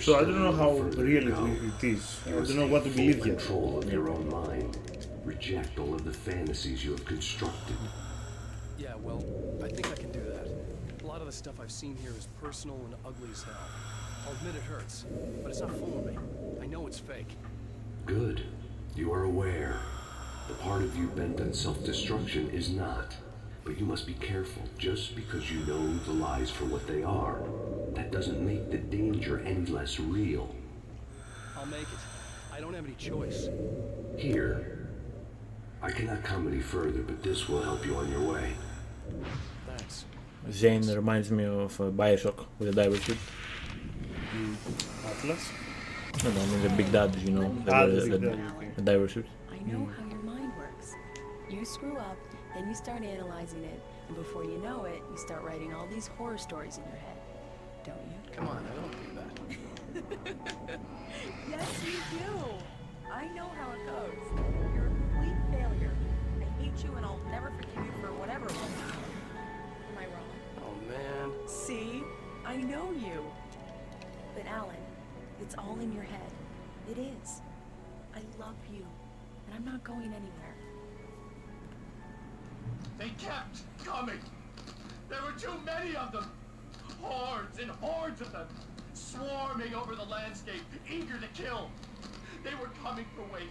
Speaker 1: So I don't know how real it is. I don't know what to believe yet.
Speaker 8: Control of your own mind. Reject all of the fantasies you have constructed.
Speaker 4: Yeah, well, I think I can do that. A lot of the stuff I've seen here is personal and ugly as hell. I'll admit it hurts, but it's not fooling me. I know it's fake.
Speaker 8: Good. You are aware. The part of you bent on self-destruction is not. But you must be careful. Just because you know the lies for what they are, that doesn't make the danger any less real.
Speaker 4: I'll make it. I don't have any choice.
Speaker 8: Here. I cannot come any further, but this will help you on your way.
Speaker 4: Thanks.
Speaker 2: Zane reminds me of Bioshock with the diver suit.
Speaker 1: Atlas?
Speaker 2: No, I mean the big dads, you know, the diver suit.
Speaker 10: I know how your mind works. You screw up, then you start analyzing it, and before you know it, you start writing all these horror stories in your head. Don't you?
Speaker 4: Come on, I don't do that.
Speaker 10: Yes, you do. I know how it goes. You're a complete failure. I hate you, and I'll never forgive you for whatever it was. Am I wrong?
Speaker 4: Oh, man.
Speaker 10: See? I know you. But Alan, it's all in your head. It is. I love you, and I'm not going anywhere.
Speaker 11: They kept coming. There were too many of them. Hordes and hordes of them, swarming over the landscape, eager to kill. They were coming for Wake,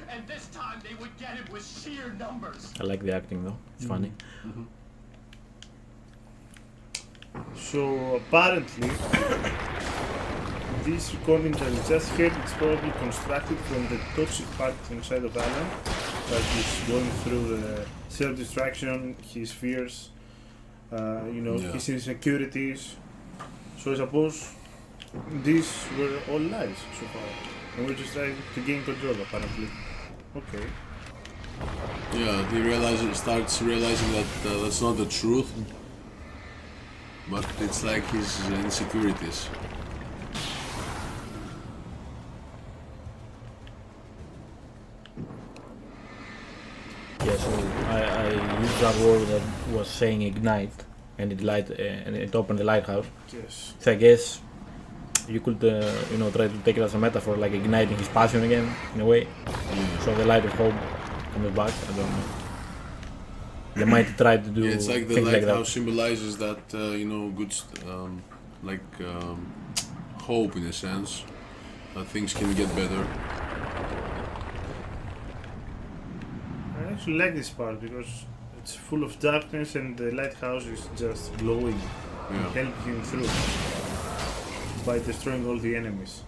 Speaker 11: and this time they would get him with sheer numbers.
Speaker 2: I like the acting though, it's funny.
Speaker 1: So apparently, this recording that we just heard is probably constructed from the toxic part inside of Alan, that he's going through the self-destruction, his fears, his insecurities. So I suppose these were all lies so far, and we're just trying to gain control apparently. Okay.
Speaker 3: Yeah, he starts realizing that that's not the truth, but it's like his insecurities.
Speaker 2: Yeah, so I used that word that was saying ignite, and it opened the lighthouse.
Speaker 1: Yes.
Speaker 2: So I guess you could try to take it as a metaphor, like igniting his passion again in a way.
Speaker 3: Yeah.
Speaker 2: So the light of hope comes back. I don't know. They might try to do
Speaker 3: Yeah, it's like the
Speaker 2: things like
Speaker 3: lighthouse
Speaker 2: that.
Speaker 3: symbolizes that good hope in a sense that things can get better.
Speaker 1: I actually like this part because it's full of darkness and the lighthouse is just glowing and helping him through by destroying all the enemies.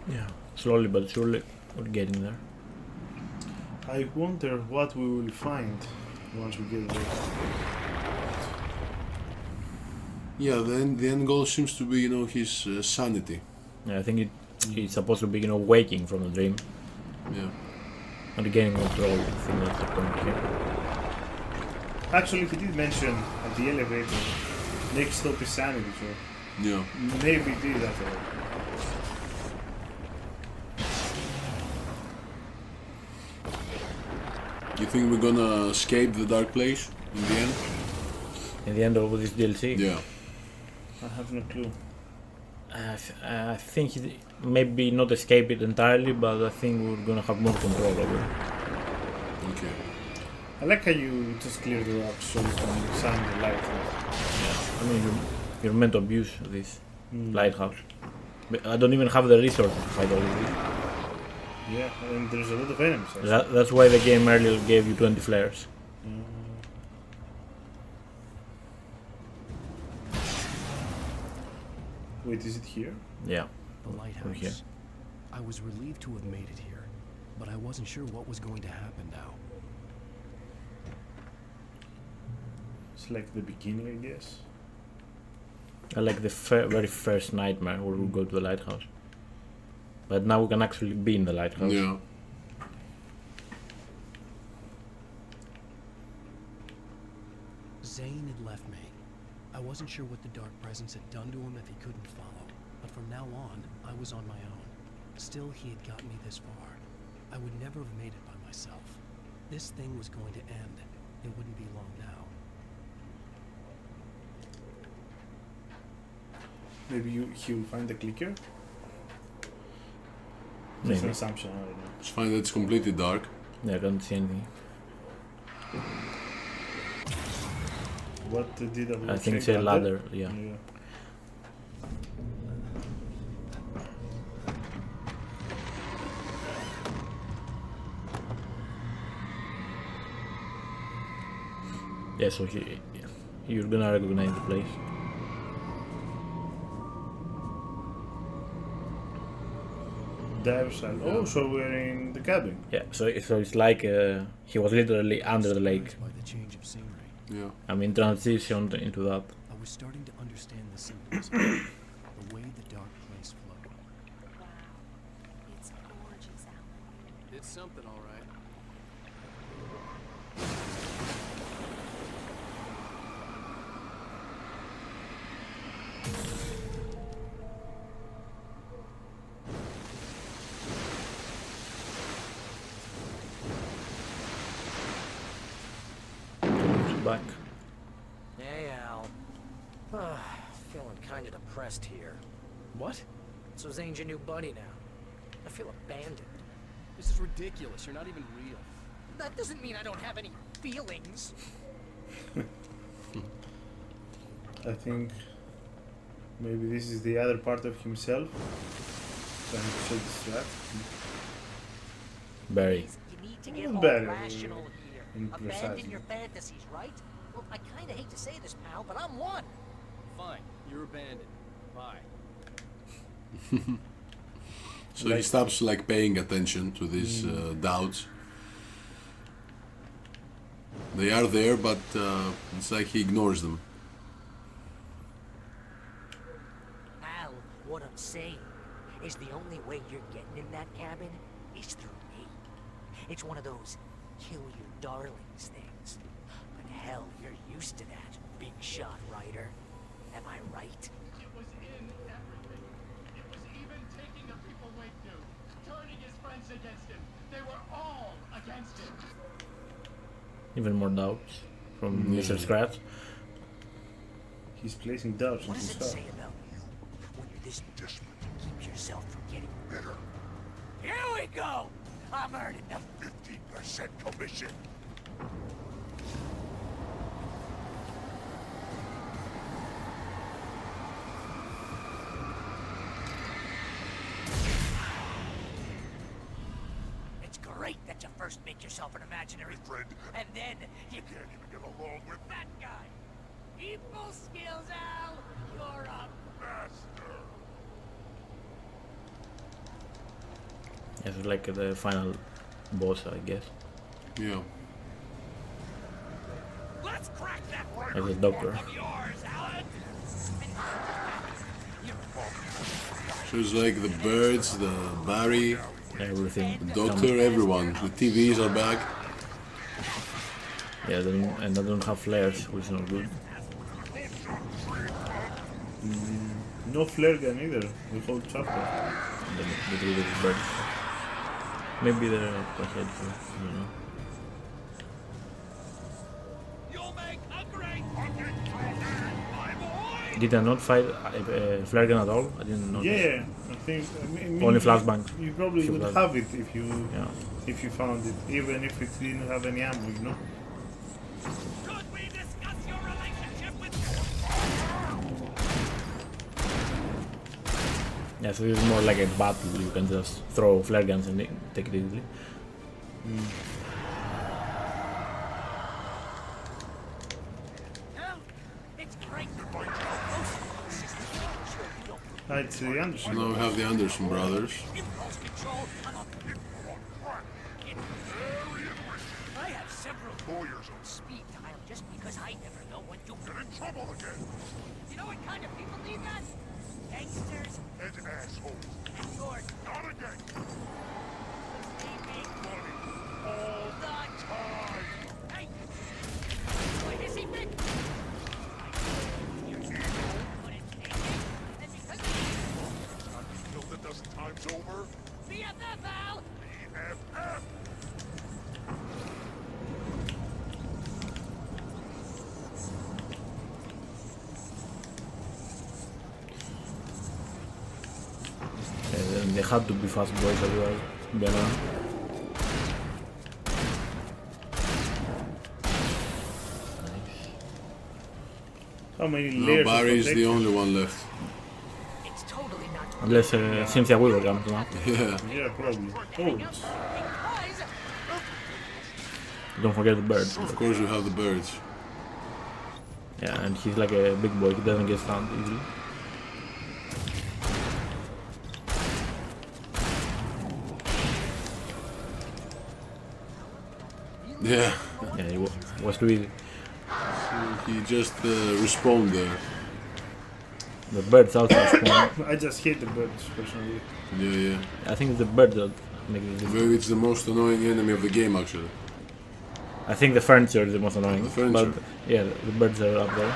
Speaker 2: Yeah, slowly but surely we're getting there.
Speaker 1: I wonder what we will find once we get there.
Speaker 3: Yeah, the end goal seems to be, his sanity.
Speaker 2: Yeah, I think it's supposed to be, waking from the dream.
Speaker 3: Yeah.
Speaker 2: And gaining control. I think that's the point here.
Speaker 1: Actually, he did mention at the elevator, next stop is sanity, so
Speaker 3: Yeah.
Speaker 1: maybe it is after all.
Speaker 3: You think we're gonna escape the dark place in the end?
Speaker 2: In the end of this DLC?
Speaker 3: Yeah.
Speaker 1: I have no clue.
Speaker 2: I think maybe not escape it entirely, but I think we're gonna have more control over it.
Speaker 3: Okay.
Speaker 1: I like how you just clear the rocks so you can shine the light.
Speaker 2: Yeah. I mean, you're meant to abuse this lighthouse. But I don't even have the resources to fight all of this.
Speaker 1: Yeah, and there's a lot of enemies.
Speaker 2: That's why the game earlier gave you 20 flares.
Speaker 1: Wait, is it here?
Speaker 2: Yeah.
Speaker 4: The lighthouse.
Speaker 2: Here.
Speaker 4: I was relieved to have made it here, but I wasn't sure what was going to happen now.
Speaker 1: It's like the beginning, I guess.
Speaker 2: I like the very first nightmare where we go to the lighthouse. But now we can actually be in the lighthouse.
Speaker 3: Yeah.
Speaker 4: Zane had left me. I wasn't sure what the Dark Presence had done to him if he couldn't follow, but from now on, I was on my own. Still, he had gotten me this far. I would never have made it by myself. This thing was going to end. It wouldn't be long now.
Speaker 1: Maybe he will find the clicker?
Speaker 2: Maybe.
Speaker 1: It's an assumption, I don't know.
Speaker 3: It's fine that it's completely dark.
Speaker 2: Yeah, I can't see anything.
Speaker 1: What did I
Speaker 2: I think it's a ladder, yeah. Yeah, so you're gonna recognize the place.
Speaker 1: Dive side. Oh, so we're in the cabin.
Speaker 2: Yeah, so it's like he was literally under the lake.
Speaker 4: By the change of scenery.
Speaker 3: Yeah.
Speaker 2: I mean, transitioned into that.
Speaker 4: I was starting to understand the symbolism, the way the dark place flowed.
Speaker 10: Wow. It's gorgeous, Alan.
Speaker 4: It's something, all right.
Speaker 2: Back.
Speaker 5: Hey, Al. Feeling kind of depressed here.
Speaker 4: What?
Speaker 5: So Zane's your new buddy now. I feel abandoned.
Speaker 4: This is ridiculous. You're not even real.
Speaker 5: That doesn't mean I don't have any feelings.
Speaker 1: I think maybe this is the other part of himself trying to self-distract.
Speaker 2: Very.
Speaker 5: You need to get all
Speaker 1: Better
Speaker 5: rational here.
Speaker 1: in
Speaker 5: Abandon
Speaker 1: precisely.
Speaker 5: your fantasies, right? Well, I kind of hate to say this, pal, but I'm one.
Speaker 4: Fine, you're abandoned. Bye.
Speaker 3: So he stops like paying attention to these doubts. They are there, but it's like he ignores them.
Speaker 5: Al, what I'm saying is the only way you're getting in that cabin is through me. It's one of those kill your darlings things. But hell, you're used to that, big shot writer. Am I right?
Speaker 11: It was in everything. It was even taking the people Wake knew, turning his friends against him. They were all against him.
Speaker 2: Even more doubts from Mr. Scratch.
Speaker 1: He's placing doubts in
Speaker 5: What does
Speaker 1: his
Speaker 5: it
Speaker 1: heart.
Speaker 5: say about you when you're this desperate to keep yourself from getting bitter? Here we go! I'm earning the 50% commission. It's great that you first make yourself an imaginary friend, and then you can't even get along with that guy. People skills, Al! You're a master!
Speaker 2: Yes, it's like the final boss, I guess.
Speaker 3: Yeah.
Speaker 5: Let's crack that
Speaker 2: As a doctor.
Speaker 5: of yours, Alan!
Speaker 3: So it's like the birds, the Barry,
Speaker 2: Everything.
Speaker 3: the doctor, everyone. The TVs are back.
Speaker 2: Yeah, and I don't have flares, which is not good.
Speaker 1: No flare gun either, the whole chapter.
Speaker 2: The little birds. Maybe they're ahead, so I don't know. Did I not fight a flare gun at all? I didn't know.
Speaker 1: Yeah, I think. I mean,
Speaker 2: Only flashbang.
Speaker 1: You probably
Speaker 2: Few
Speaker 1: would
Speaker 2: flashbang.
Speaker 1: have it
Speaker 2: Yeah.
Speaker 1: if you found it, even if it didn't have any ammo, you know.
Speaker 2: Yeah, so it's more like a battle. You can just throw flare guns and take it easily.
Speaker 1: It's the Anderson.
Speaker 3: Now we have the Anderson brothers.
Speaker 5: I have several lawyers on speed dial just because I never know when to get in trouble again. You know what kind of people need that? Gangsters and assholes. And you're not a gangster. They make money all the time. Hey, what is he think? You're good at taking, and because of you,
Speaker 8: Killed a dozen times over.
Speaker 5: BFF, Al!
Speaker 8: BFF!
Speaker 2: They had to be fast boys as well. Better.
Speaker 1: How many
Speaker 3: Now
Speaker 1: layers?
Speaker 3: Barry is
Speaker 1: of
Speaker 3: the
Speaker 1: protection?
Speaker 3: only one left.
Speaker 5: It's totally not
Speaker 2: Unless Cynthia Weaver comes now.
Speaker 3: Yeah.
Speaker 1: Yeah, probably. Oh,
Speaker 2: Don't forget the bird.
Speaker 3: Of course you have the birds.
Speaker 2: Yeah, and he's like a big boy. He doesn't get stunned easily.
Speaker 3: Yeah.
Speaker 2: Yeah, he was too easy.
Speaker 3: He just respawned there.
Speaker 2: The birds also spawn.
Speaker 1: I just hate the birds personally.
Speaker 3: Yeah, yeah.
Speaker 2: I think it's the birds that make it difficult.
Speaker 3: Maybe it's the most annoying enemy of the game, actually.
Speaker 2: I think the furniture is the most annoying.
Speaker 3: The furniture.
Speaker 2: But yeah, the birds are up there.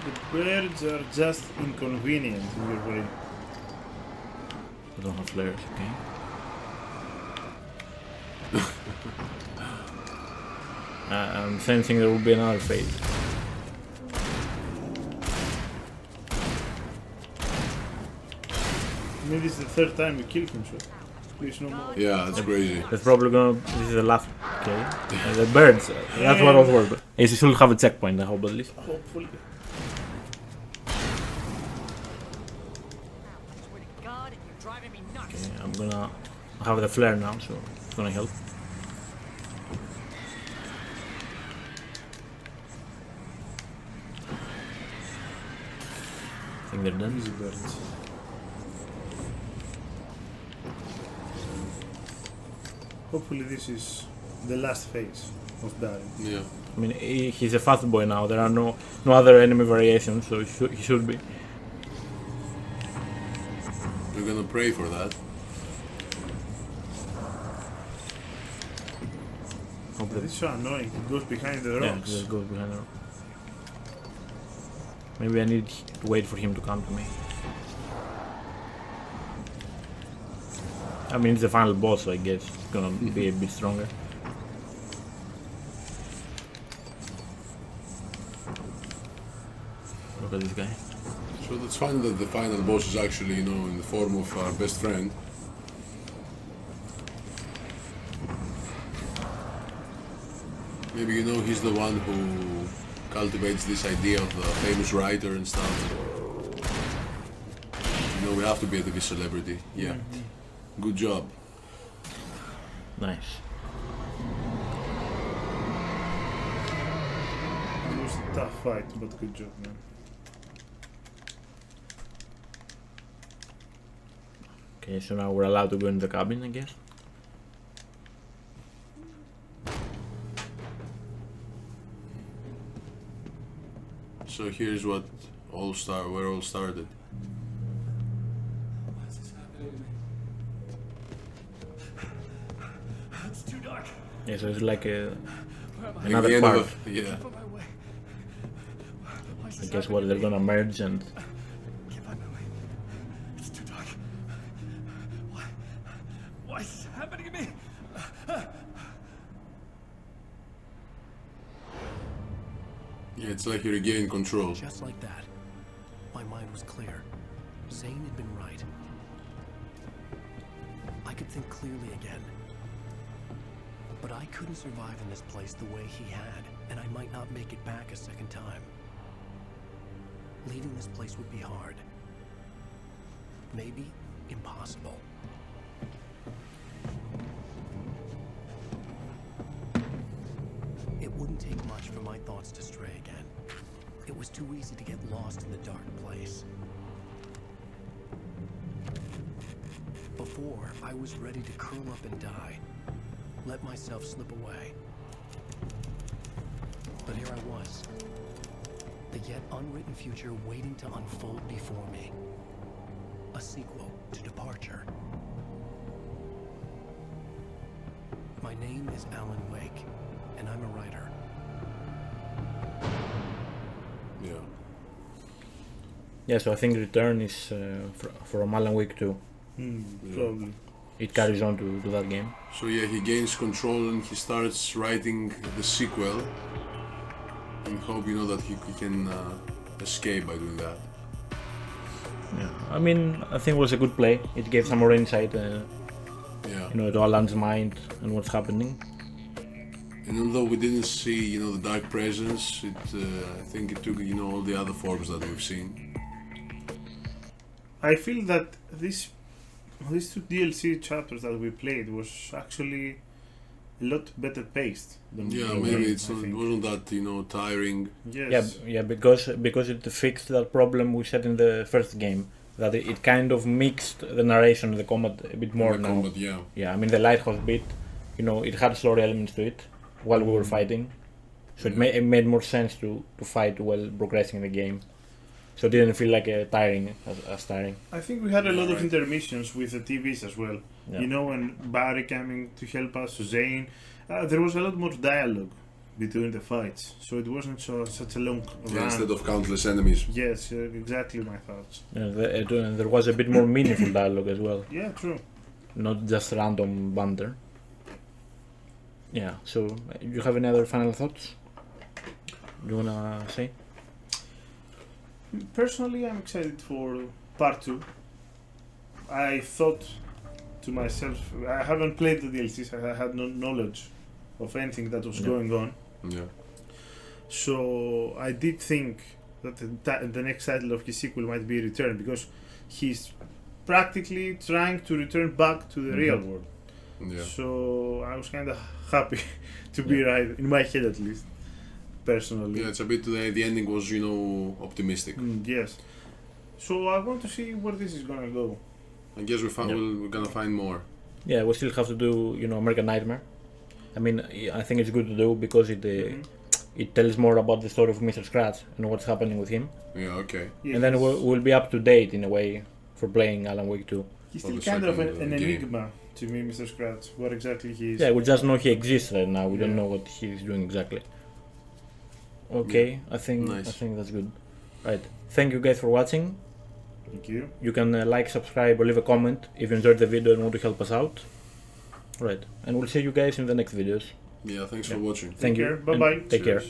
Speaker 1: The birds are just inconvenient in your way.
Speaker 2: I don't have flares, okay? I'm sensing there will be another phase.
Speaker 1: Maybe it's the third time you killed him, so please no more.
Speaker 3: Yeah, that's crazy.
Speaker 2: That's probably gonna. This is the last. Okay. And the birds. That's what I was worried about. He should have a checkpoint, I hope at least.
Speaker 1: Hopefully.
Speaker 2: Okay, I'm gonna I have the flare now, so it's gonna help. I think they're done.
Speaker 1: Easy birds. Hopefully this is the last phase of Darren.
Speaker 3: Yeah.
Speaker 2: I mean, he's a fast boy now. There are no other enemy variations, so he should be.
Speaker 3: We're gonna pray for that.
Speaker 1: This is so annoying. It goes behind the
Speaker 2: Yeah,
Speaker 1: rocks.
Speaker 2: just goes behind the rock. Maybe I need to wait for him to come to me. I mean, it's the final boss, so I guess it's gonna be a bit stronger. Look at this guy.
Speaker 3: So that's fine that the final boss is actually, you know, in the form of our best friend. Maybe, you know, he's the one who cultivates this idea of the famous writer and stuff. You know, we have to be a TV celebrity. Yeah. Good job.
Speaker 2: Nice.
Speaker 1: It was a tough fight, but good job, man.
Speaker 2: Okay, so now we're allowed to go in the cabin, I guess.
Speaker 3: So here's what where all started.
Speaker 11: Why is this happening to me? It's too dark.
Speaker 2: Yeah, so it's like
Speaker 11: Where am I?
Speaker 2: another
Speaker 3: the end
Speaker 2: part.
Speaker 3: of yeah.
Speaker 11: Get my way. Why is
Speaker 2: I
Speaker 11: this
Speaker 2: guess
Speaker 11: happening
Speaker 2: what
Speaker 11: to
Speaker 2: they're
Speaker 11: me?
Speaker 2: gonna merge and
Speaker 11: Get my way. It's too dark. Why is this happening to me?
Speaker 3: Yeah, it's like you regain control.
Speaker 4: Just like that, my mind was clear. Zane had been right. I could think clearly again. But I couldn't survive in this place the way he had, and I might not make it back a second time. Leaving this place would be hard. Maybe impossible. It wouldn't take much for my thoughts to stray again. It was too easy to get lost in the dark place. Before, I was ready to curl up and die. Let myself slip away. But here I was. The yet unwritten future waiting to unfold before me. A sequel to Departure. My name is Alan Wake, and I'm a writer.
Speaker 3: Yeah.
Speaker 2: yeah. So I think Return is from Alan Wake 2.
Speaker 1: Probably.
Speaker 2: It carries on to that game.
Speaker 3: So yeah, he gains control and he starts writing the sequel. And hope, you know, that he can escape by doing that.
Speaker 2: Yeah, I mean, I think it was a good play. It gave some more insight,
Speaker 3: Yeah.
Speaker 2: you know, to Alan's mind and what's happening.
Speaker 3: And although we didn't see, you know, the dark presence, I think it took, you know, all the other forms that we've seen.
Speaker 1: I feel that these two DLC chapters that we played was actually a lot better paced than
Speaker 3: Yeah,
Speaker 1: the
Speaker 3: maybe
Speaker 1: game,
Speaker 3: it
Speaker 1: I think.
Speaker 3: wasn't that, you know, tiring.
Speaker 1: Yes.
Speaker 2: Yeah, because it fixed that problem we had in the first game. That it kind of mixed the narration and the combat a bit more
Speaker 3: The
Speaker 2: now.
Speaker 3: combat, yeah.
Speaker 2: Yeah, I mean the lighthouse bit, you know, it had story elements to it while we were fighting, so it made more sense to fight while progressing in the game. So it didn't feel like tiring as tiring.
Speaker 1: I think we had a lot of intermissions with the TVs as well.
Speaker 2: Yeah.
Speaker 1: You know, when Barry coming to help us, Zane, there was a lot more dialogue between the fights, so it wasn't such a long
Speaker 3: Yeah,
Speaker 1: run.
Speaker 3: instead of countless enemies.
Speaker 1: Yes, exactly my thoughts.
Speaker 2: There was a bit more meaningful dialogue as well.
Speaker 1: Yeah, true.
Speaker 2: Not just random banter. Yeah, so you have any other final thoughts you wanna say?
Speaker 1: Personally, I'm excited for part 2. I thought to myself, I haven't played the DLCs, I had no knowledge of anything that was going on.
Speaker 3: Yeah.
Speaker 1: So I did think that the next title of his sequel might be Return, because he's practically trying to return back to the real world.
Speaker 3: Yeah.
Speaker 1: So I was kind of happy to be right, in my head at least, personally.
Speaker 3: Yeah, it's a bit, the ending was, optimistic.
Speaker 1: Yes. So I want to see where this is gonna go.
Speaker 3: I guess we're gonna find more.
Speaker 2: Yeah, we still have to do, American Nightmare. I mean, I think it's good to do because it tells more about the story of Mr. Scratch and what's happening with him.
Speaker 3: Yeah, okay.
Speaker 1: Yeah,
Speaker 2: And then we'll be up to date in a way for playing Alan Wake 2.
Speaker 1: He's still kind of an enigma to me, Mr. Scratch. What exactly he is.
Speaker 2: Yeah, we just know he exists right now. We don't know what he's doing exactly. Okay,
Speaker 3: Yeah.
Speaker 2: I think
Speaker 3: Nice.
Speaker 2: that's good. Right. Thank you guys for watching.
Speaker 1: Thank you.
Speaker 2: You can like, subscribe, or leave a comment if you enjoyed the video and want to help us out. Right. And we'll see you guys in the next videos.
Speaker 3: Yeah, thanks for watching.
Speaker 2: Thank you.
Speaker 1: Bye bye.
Speaker 2: Take care.